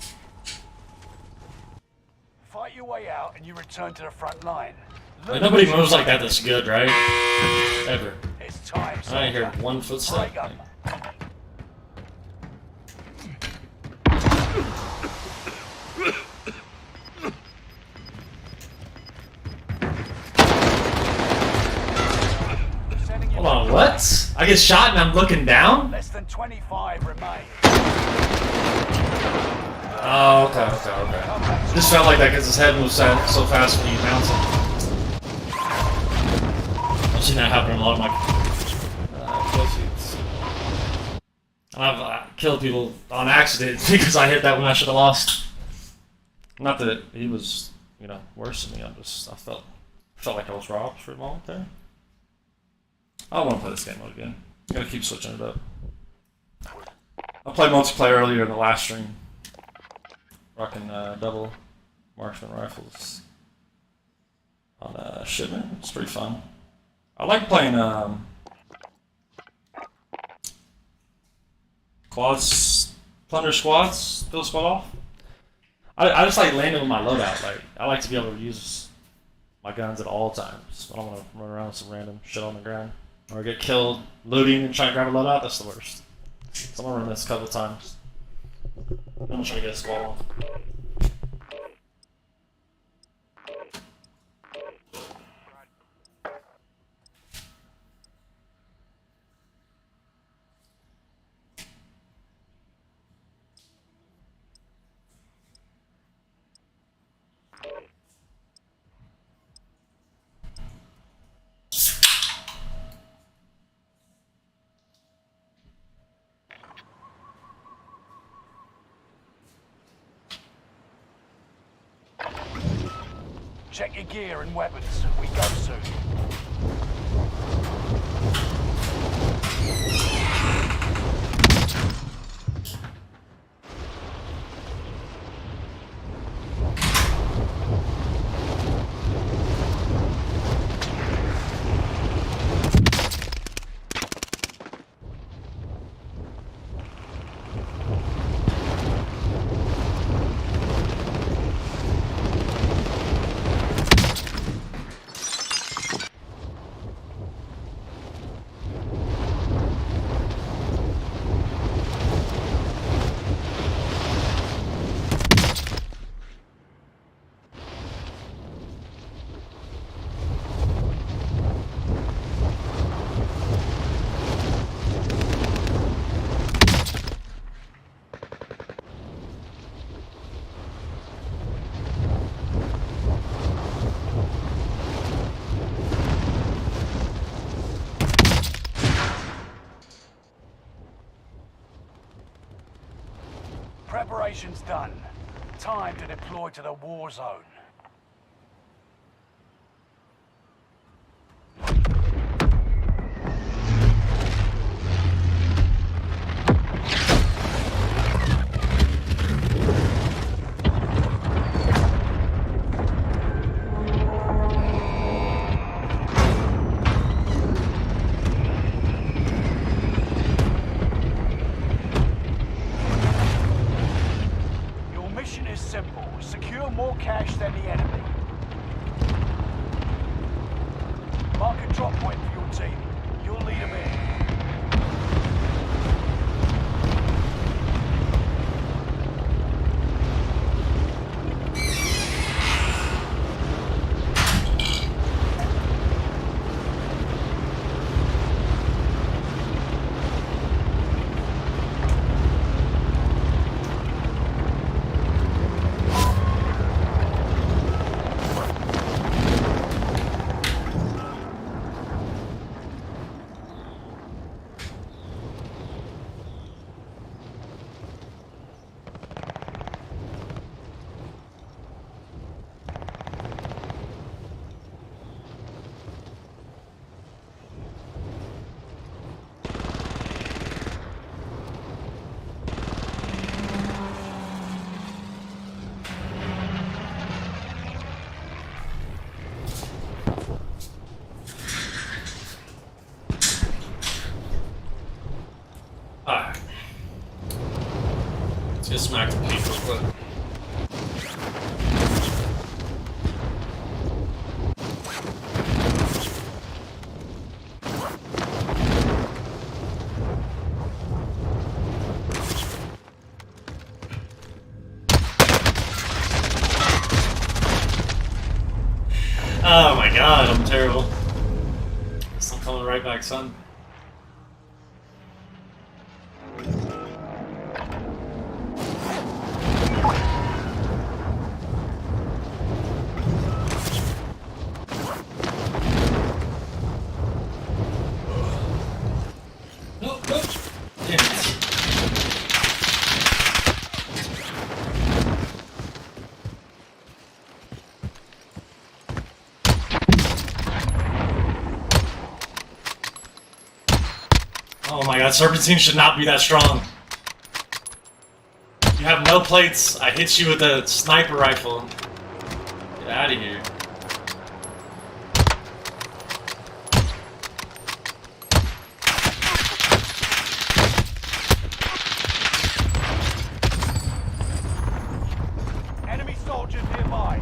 Fight your way out and you return to the front line. Like, nobody moves like that that's good, right? Ever. It's time, I ain't heard soldier. one footstep. Break up. Sending you Hold on, what? I get shot and I'm looking down? less than 25 remain. Oh, okay. Just felt like that because his head moves so fast when you bounce it. I've seen that happen in a lot of my kill shoots. And I've killed people on accident because I hit that when I should have lost. Not that he was, you know, worse than me. I felt like I was robbed for a moment there. I don't want to play this game mode again. Gotta keep switching it up. I played multiplayer earlier in the last stream. Rocking double marksman rifles on shipment. It's pretty fun. I like playing quads, plunder squads, fill squad off. I just like landing with my loadout. Like I like to be able to use my guns at all times. I don't want to run around with some random shit on the ground or get killed looting and trying to grab a loadout. That's the worst. So I'm gonna run this a couple of times. I'm gonna try to get a squad off. Check your gear and weapons. We go soon. Preparation's done. Time to deploy to the war zone. Secure more cash than the enemy. Mark a drop point for your team. You'll lead them in. Alright. Let's get smacked to pieces, but... Oh my god, I'm terrible. Guess I'm coming right back, son. Oh my god, Serpentine should not be that strong. You have no plates. I hit you with a sniper rifle. Get out of here. Enemy soldiers nearby.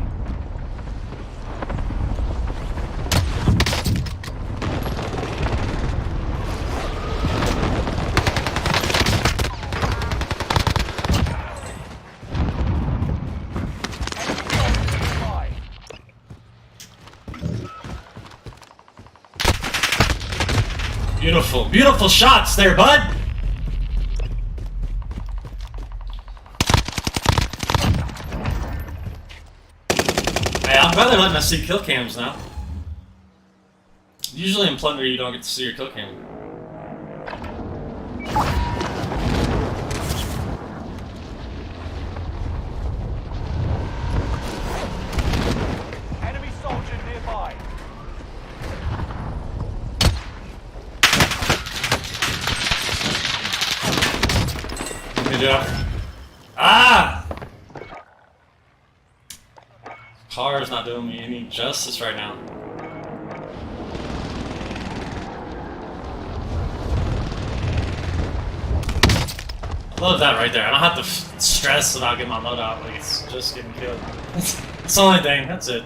Beautiful, beautiful shots there, bud! Hey, I'm glad they're letting us see kill cams now. Usually in Plunder you don't get to see your kill cam. Enemy soldier nearby. Good job. Ah! Car is not doing me any justice right now. I love that right there. I don't have to stress about getting my load out. Like, it's just getting killed. It's the only thing. That's it.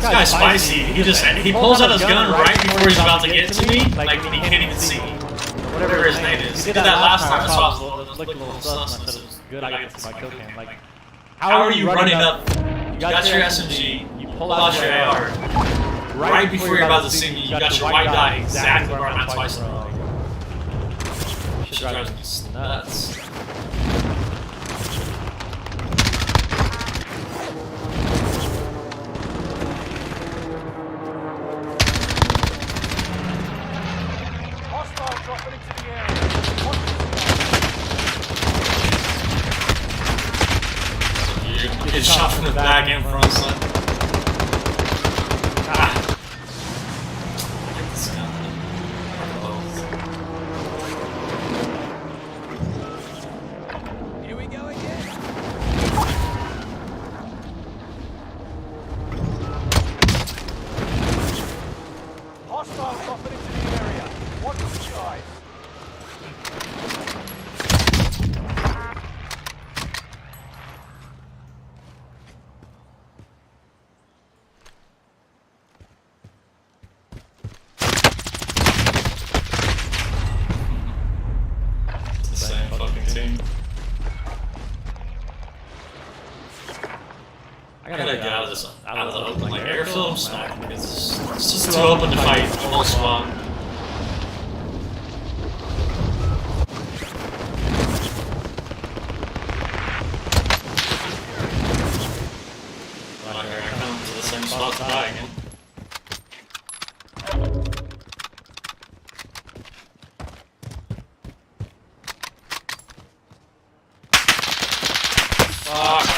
This guy's spicy. He pulls out his gun right before he's about to get to me, like he can't even see me. Whatever his name is. He did that last time. That's why I was looking a little sus. It was good. I got to my kill cam. Like, how are you running up? You got your SMG. You pull out your AR right before you're about to see me, you got your white dot exactly where I'm at twice in a row. Shit drives me nuts. Hostile dropping into the area. Watch You get shot from the back and front, son. Ah. Get this gun. Here we go again. Hostile dropping into the area. Watch the skies. It's the same fucking team. I gotta get out of this, out of the open, like airfield. I'm smacking because it's just too open to fight the whole squad. Well, here I come to the same spot to die again. Fuck.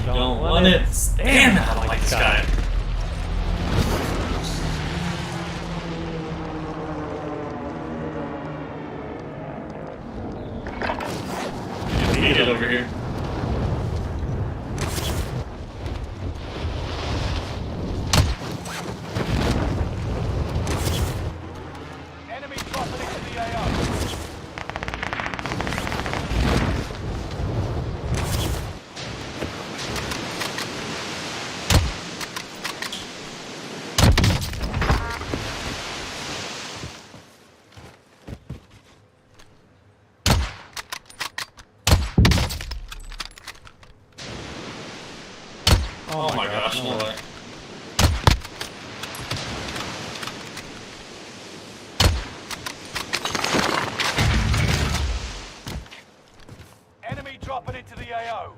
Don't want it. Damn, I don't like this guy. Get over here. Enemy dropping into the AO. Oh my gosh, no way. Enemy dropping into the AO.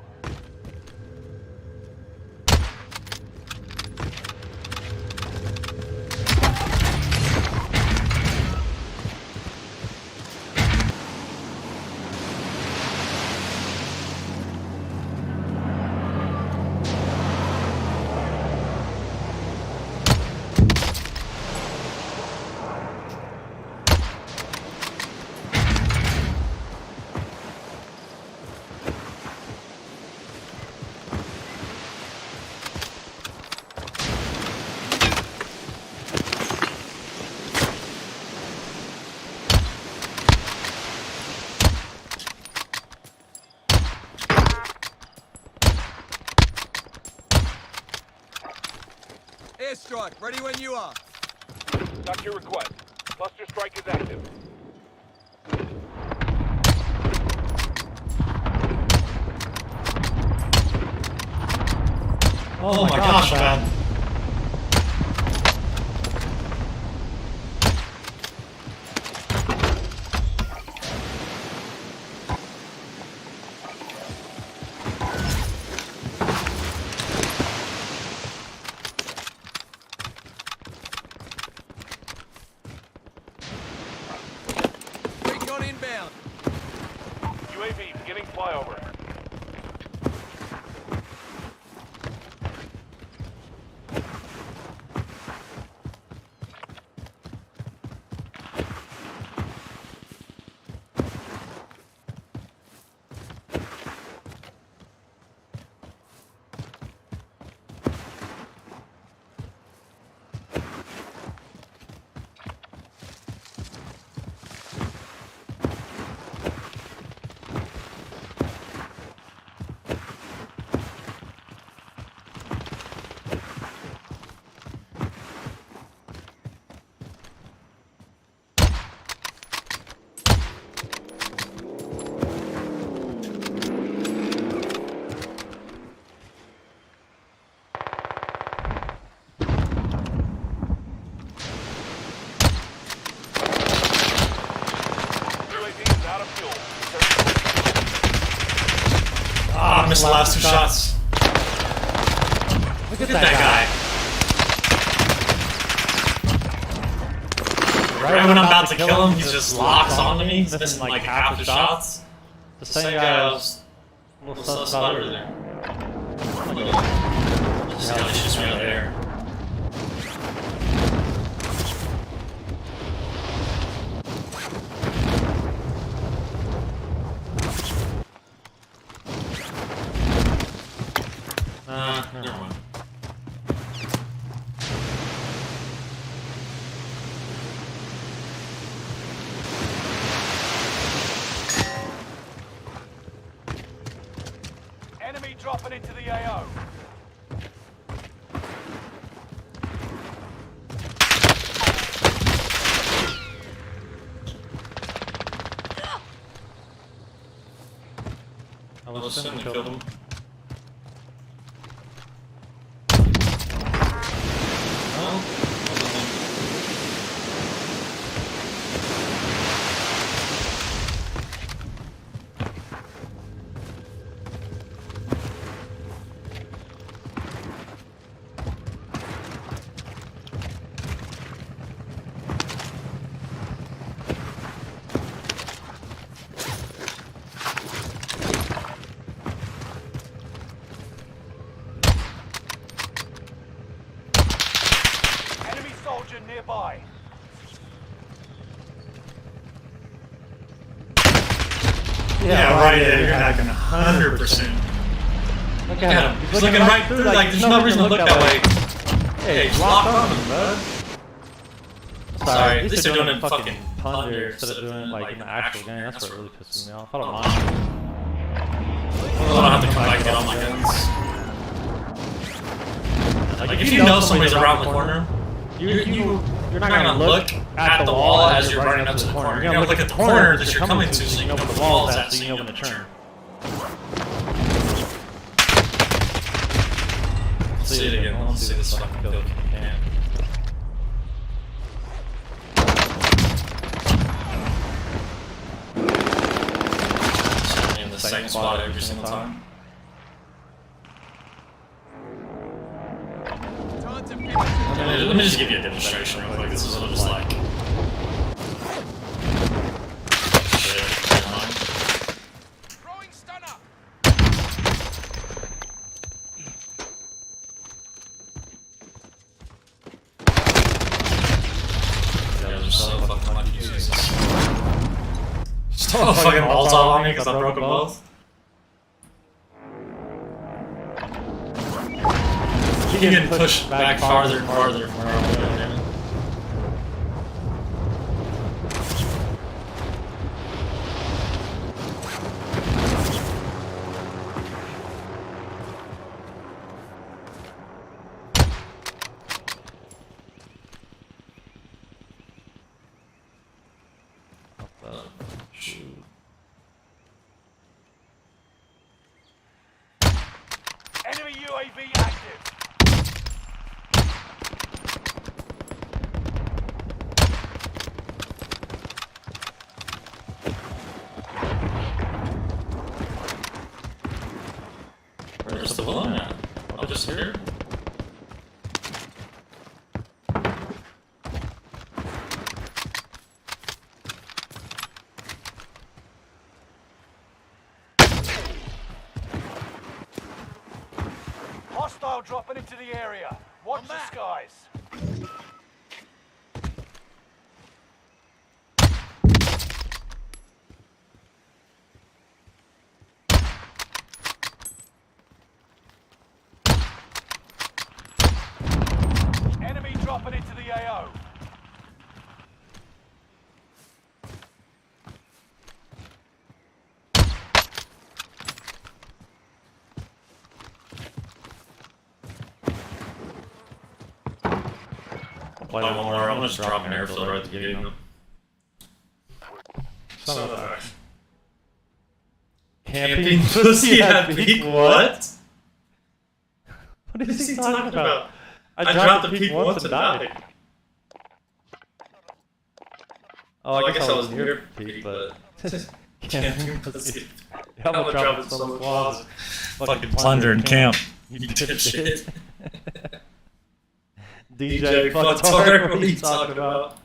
Airstrike, ready when you are. Got your request. Cluster strike is active. Oh my gosh, man. Recon inbound. UAV beginning flyover. right when I'm about to kill him, he just locks onto me. He's missing like half the shots. The same guy was a little sus about over there. Just how he shoots me out there. Never mind. Enemy dropping into the AO. I was assuming to kill him. Nearby. Yeah, right there. You're hacking 100%. Look at him. He's looking right through. Like, there's no reason to look that way. Hey, he's locked on him, bud. Sorry, at least they're doing it in fucking Thunder instead of doing it like in the actual game. That's what really pisses me off. I don't mind. I don't have to come back and get all my guns. Like, if you know somebody's around the corner, you're not gonna look at the wall as you're running up to the corner. You're gonna look at the corner that you're coming to so you know where the wall is at so you know when to turn. See it again. Let's see this fucking kill if you can. In the same spot every single time. Let me just give you a demonstration real quick. This is what it was like. Throwing stunner. They're so fucking lucky. Jesus. Just throw a fucking Molotov on me because I broke them both. You're getting pushed back farther and farther from where I'm going. Enemy UAV active. Where's the balloon at? I'll just hear it. Hostile dropping into the area. Watch the skies. Enemy dropping into the AO. Play one more. I'm just dropping airfield right at the beginning. Son of a... Camping pussy at peak. What? What is he talking about? I dropped the peak once and died. Oh, I guess I was near peak, but... Camping pussy. I'm gonna drop it so close. Fucking plunder in camp. You dipshit. DJ fucktard, what are you talking about?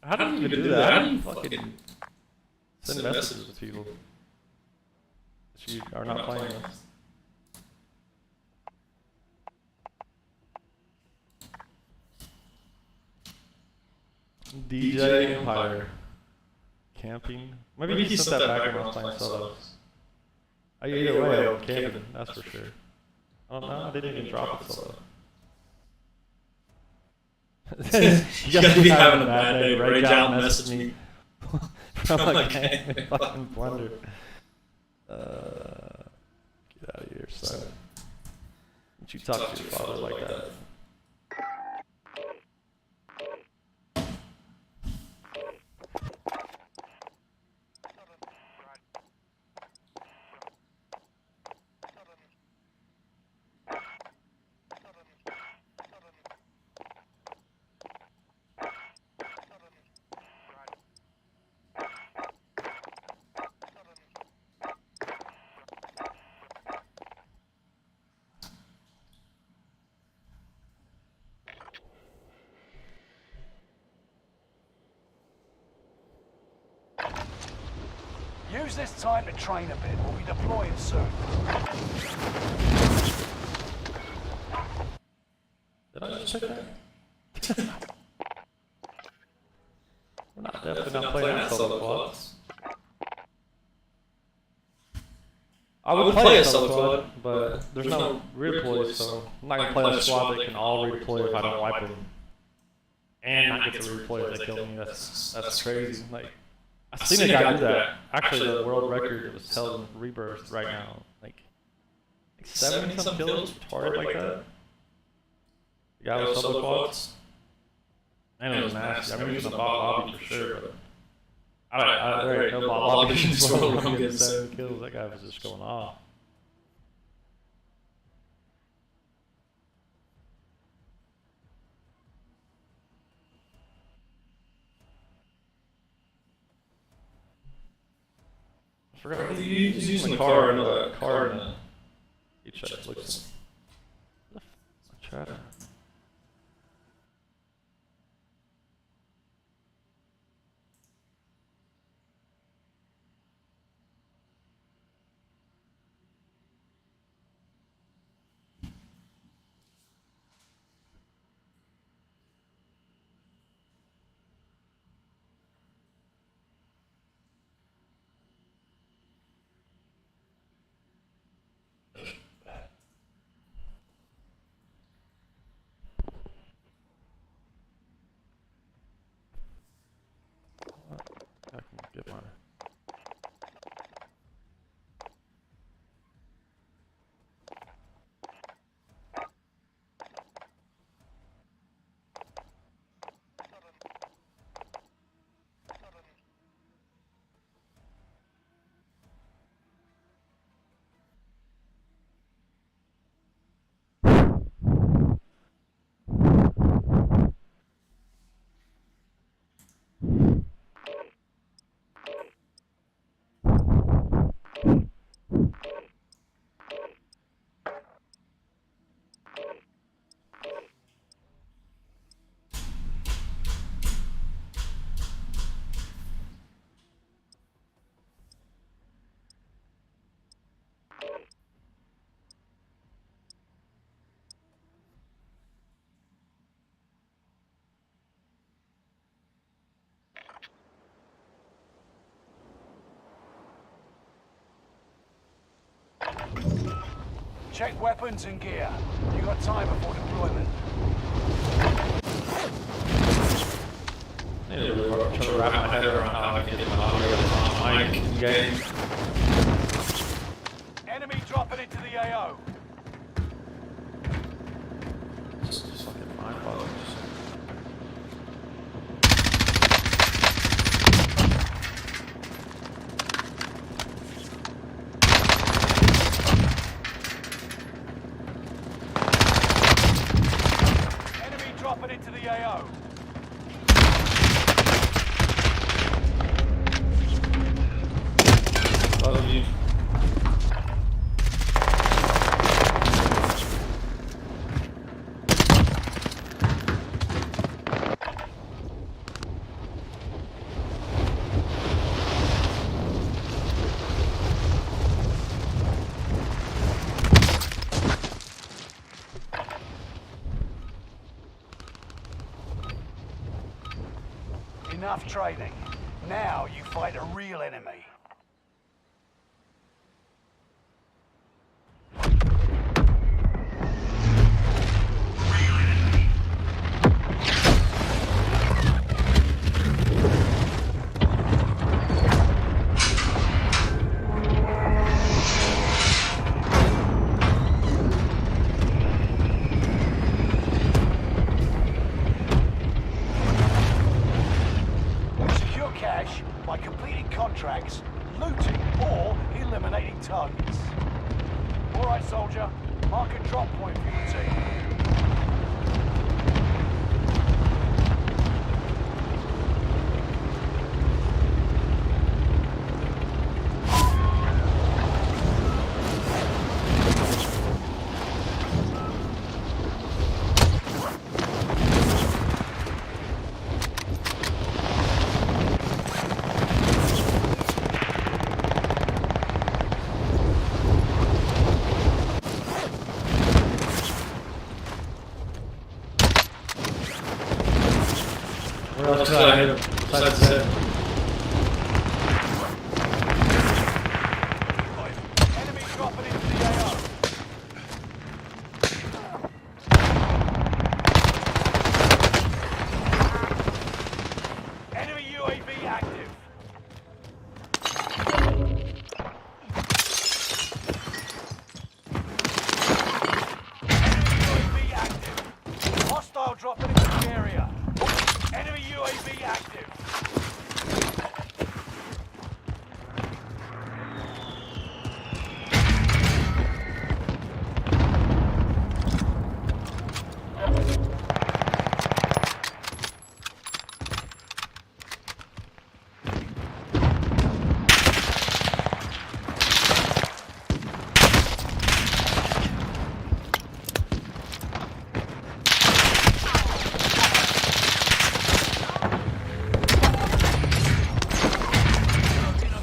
How do you even do that? How do you fucking send messages to people that you are not playing with? DJ Empire. Camping. Maybe he sent that back when I was playing solos. Either way, I'm camping, that's for sure. Oh no, I didn't even drop it solo. You gotta be having a bad day. Rage out and message me from a game and fucking blunder. Get out of here, son. Don't you talk to your father like that? Use this time to train a bit. We'll be deploying soon. Did I just check that? We're not definitely not playing that solo quads. I would play a solo quad, but there's no redeploys, so I'm not gonna play a squad that can all redeploy if I don't wipe them. And I get to redeploy if they kill me. That's crazy. Like, I've seen a guy do that. Actually, the world record was held in Rebirth right now. Like 70-some kills retarded like that. The guy with solo quads. And it was nasty. I mean, he was a bot lobby for sure, but there ain't no bot lobby in this world when getting 7 kills. That guy was just going off. I forgot he's using the car and the car and he just looks. Try to. I can get mine. Check weapons and gear. You got time before deployment. I need to try to wrap my head around how I can get my audio mic in game. Enemy dropping into the AO. Just fucking mind boggling. Dropping into the AO. Love you. Enough training. Now you fight a real enemy. Secure cash by completing contracts, looting, or eliminating targets. All right, soldier. Mark a drop point for your team. Where else could I hit him? Besides his head. Enemy dropping into the AO. Enemy UAV active. Enemy UAV active. Hostile dropping into the area. Enemy UAV active.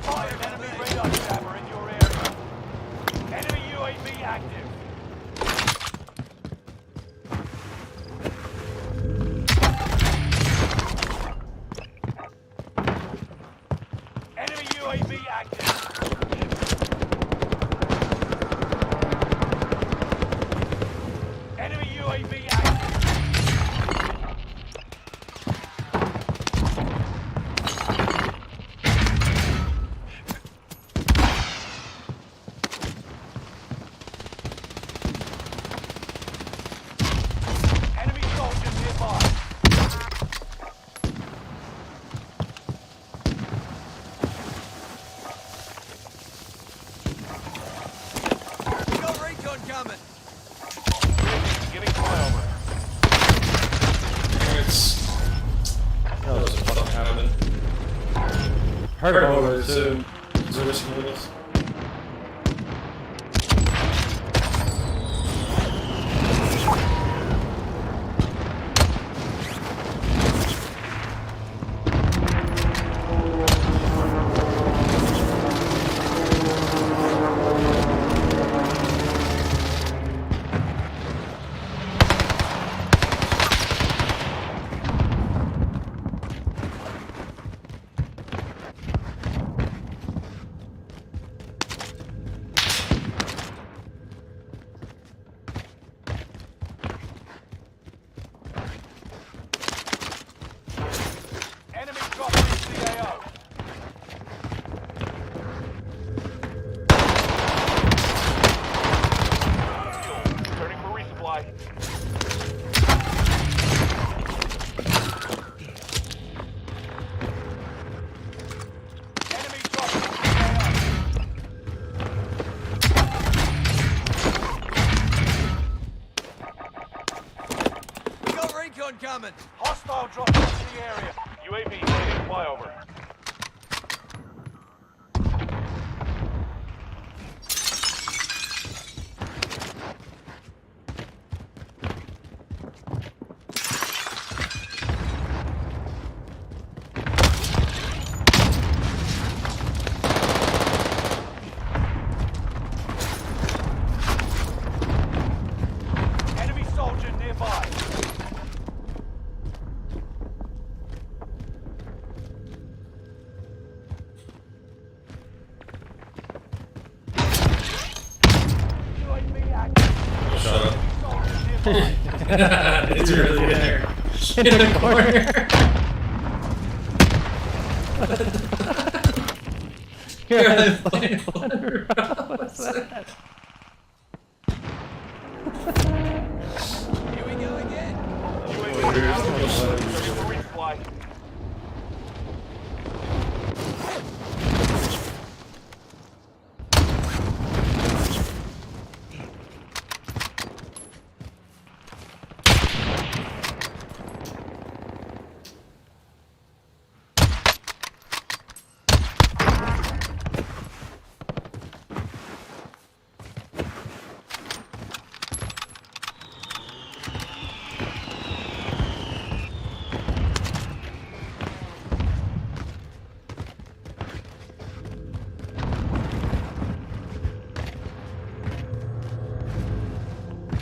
Spotted enemy radar jammer in your area. Enemy UAV active. Enemy UAV active. Enemy UAV active. Enemy soldier nearby. We got recon coming. Beginning flyover. It's. That was what happened. Heard over it too. It's a risky move. Enemy dropping into the AO. Fuel. Turning for resupply. Enemy dropping into the We got recon coming. AO. Hostile dropping into the area. UAV beginning flyover. Enemy soldier nearby. nearby. It's really there. In the corner. You're playing Flutter. What's that? Here we go again. UAV is out of fuel. Returning for resupply.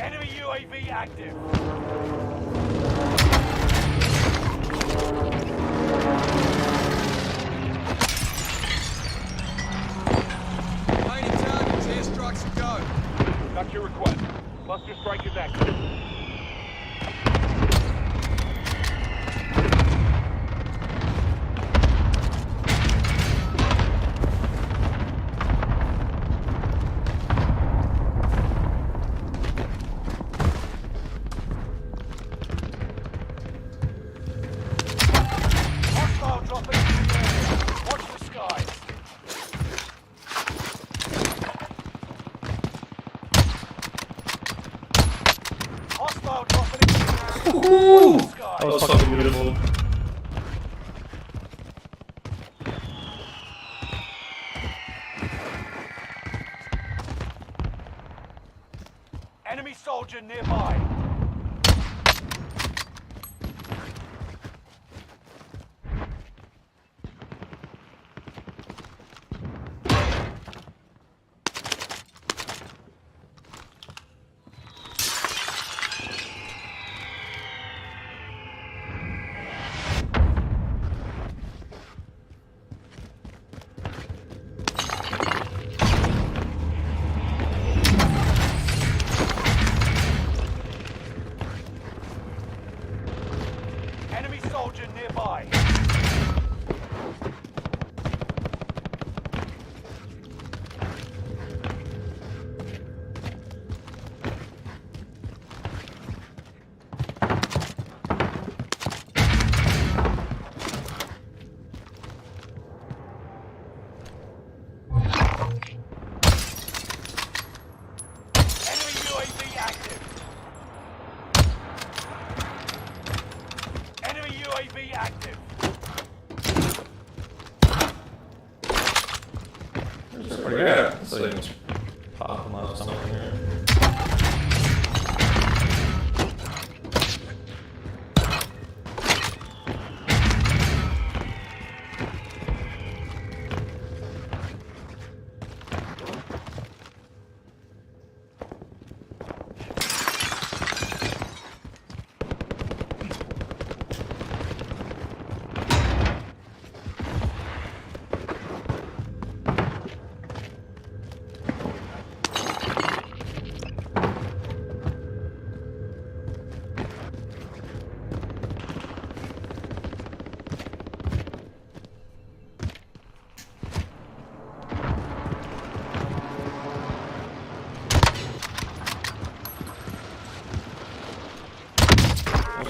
Enemy UAV active. Painting targets, airstrikes and go. Got your request. Cluster strike is active. Hostile dropping into the area. Watch the skies. Hostile dropping into the area. Ooh, Watch the skies. that was fucking beautiful. Enemy soldier nearby. Enemy soldier nearby. Enemy UAV active. Enemy UAV active. Where you at? So you can pop them out somewhere here.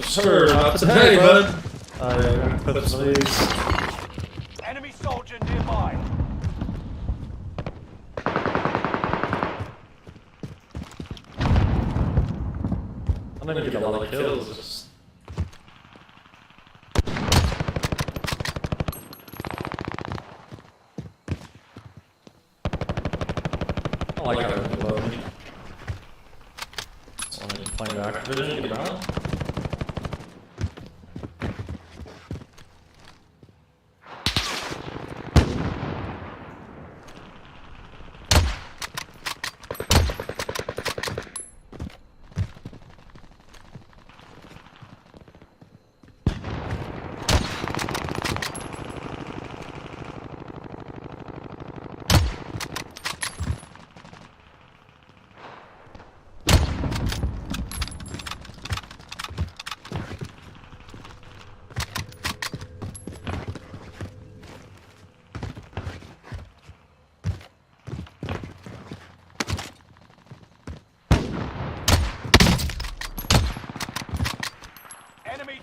Sure, not today, bud. Yeah, put some of these. Enemy soldier nearby. I'm gonna get a lot of kills. Just... I like how they're below me. So I'm playing Activision, get out.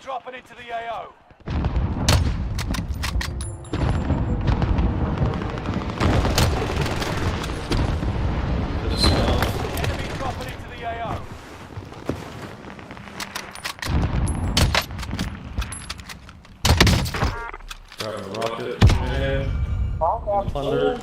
dropping into the AO. Enemy dropping into the AO. Driving a rocket. Thunder.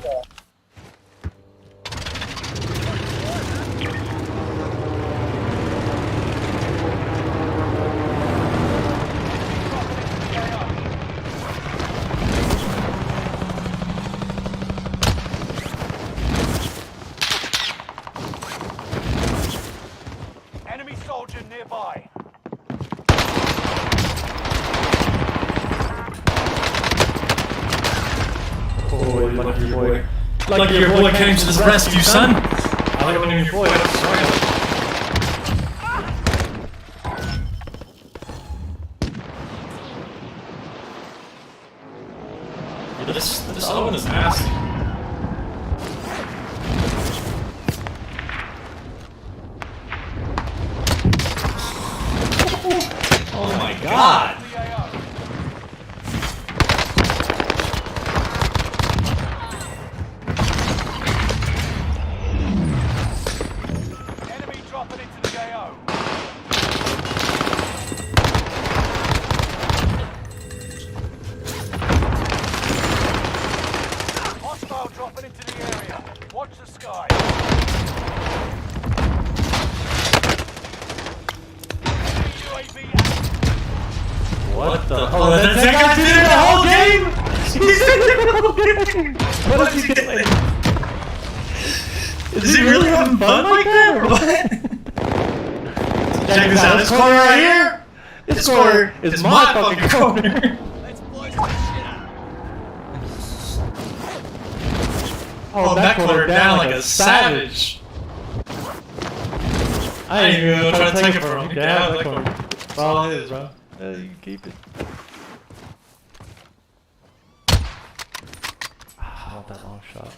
Enemy soldier nearby. Oh, lucky your boy. Lucky your boy came to this rescue, son. I like when your boy. This oven is nasty. Oh my god. Enemy dropping into the AO. Hostile dropping into the area. Watch the sky. UAV active. What the? Oh, that guy did it the whole game? He did it the whole game! What is he doing? Is he really having fun like that, or what? Check this out, this corner right here! This corner is my fucking corner! Let's blow some shit up. Oh, that corner down like a savage! I ain't even gonna try to take it from him. Yeah, that corner. It's all it is, bro. Yeah, you can keep it. I want that long shot.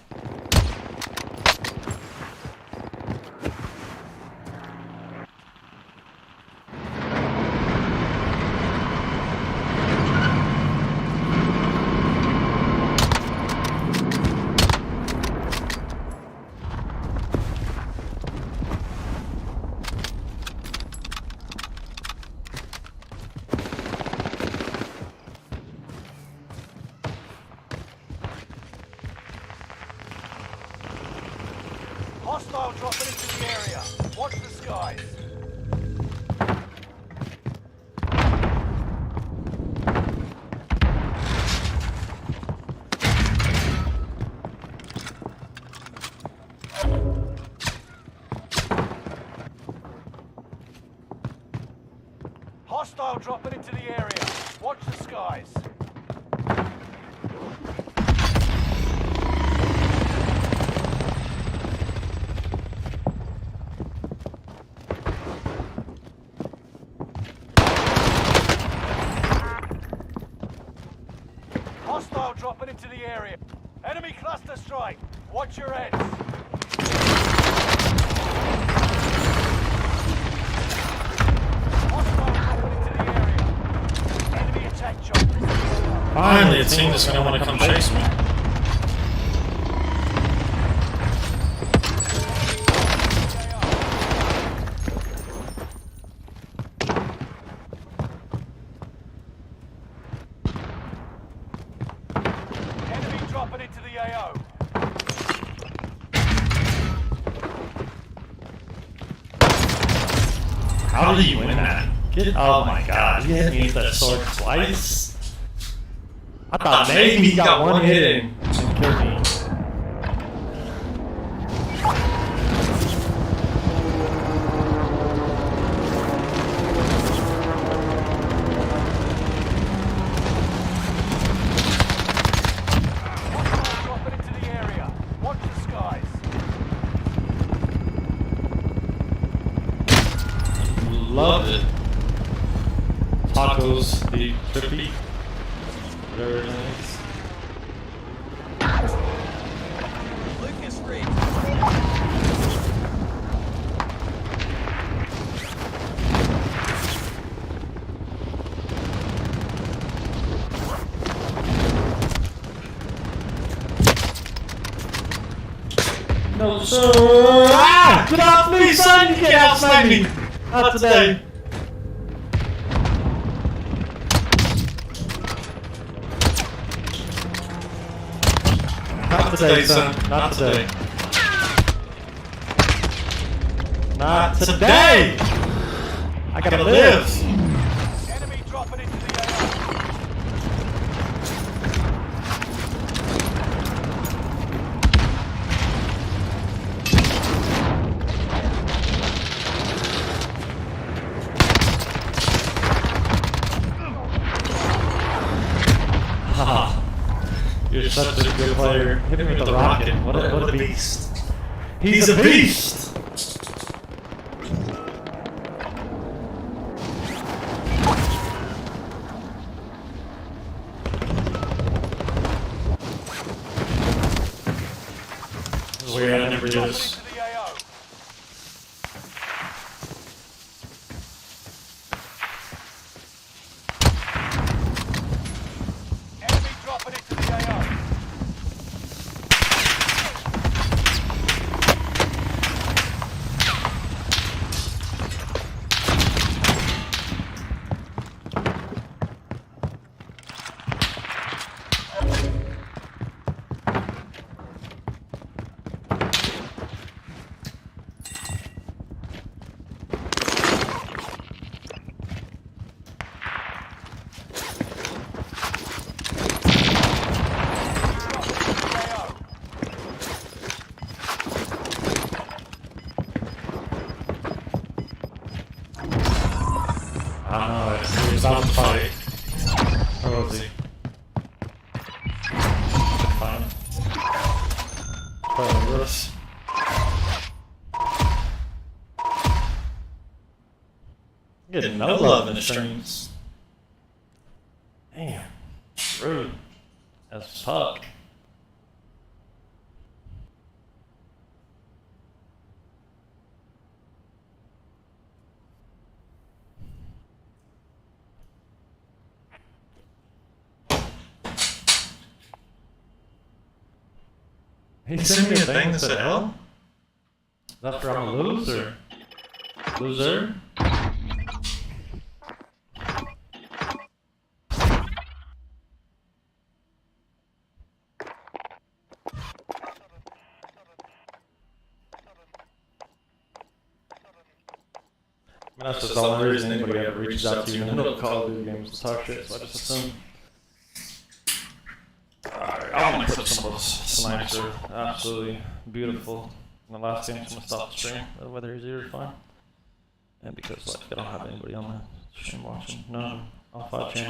Hostile dropping into the area. Watch the skies. Hostile dropping into the area. Watch the skies. Hostile dropping into the area. Enemy cluster strike. Watch your heads. Hostile dropping into the area. Enemy attack chopper. Finally, it seemed it's gonna want to come chase me. Enemy dropping into the AO. How did you win that? Oh my god, he hit me with that sword twice? I thought maybe he got one hit in and killed me. Hostile dropping into the area. Watch the skies. Love it. Tacos, the trippy. Whatever it is. Lucas Ridge. Get off me, son! You can't outsnipe me! Not today. Not today, son. Not today. Not today! I gotta live! Enemy dropping into the Haha. You're such a good player. Hit me with the rocket. What a beast. He's a beast! This is weird, I never do this. enemy dropping into the AO. I don't know, he's about to fight. Where was he? Fine. Probably this. Getting no love in the streams. Damn. Rude. As fuck. He sent me a thing that said L? Is that for I'm a loser? Loser? I mean, that's just the only reason anybody ever reaches out to you in the middle of Call of Duty games to talk shit, so I just assume. Alright, I want to put some of those snipes are absolutely beautiful. In the last game, I'm going to stop the stream, whether he's here or fine. And because like, I don't have anybody on the stream watching. No, all 5 channels.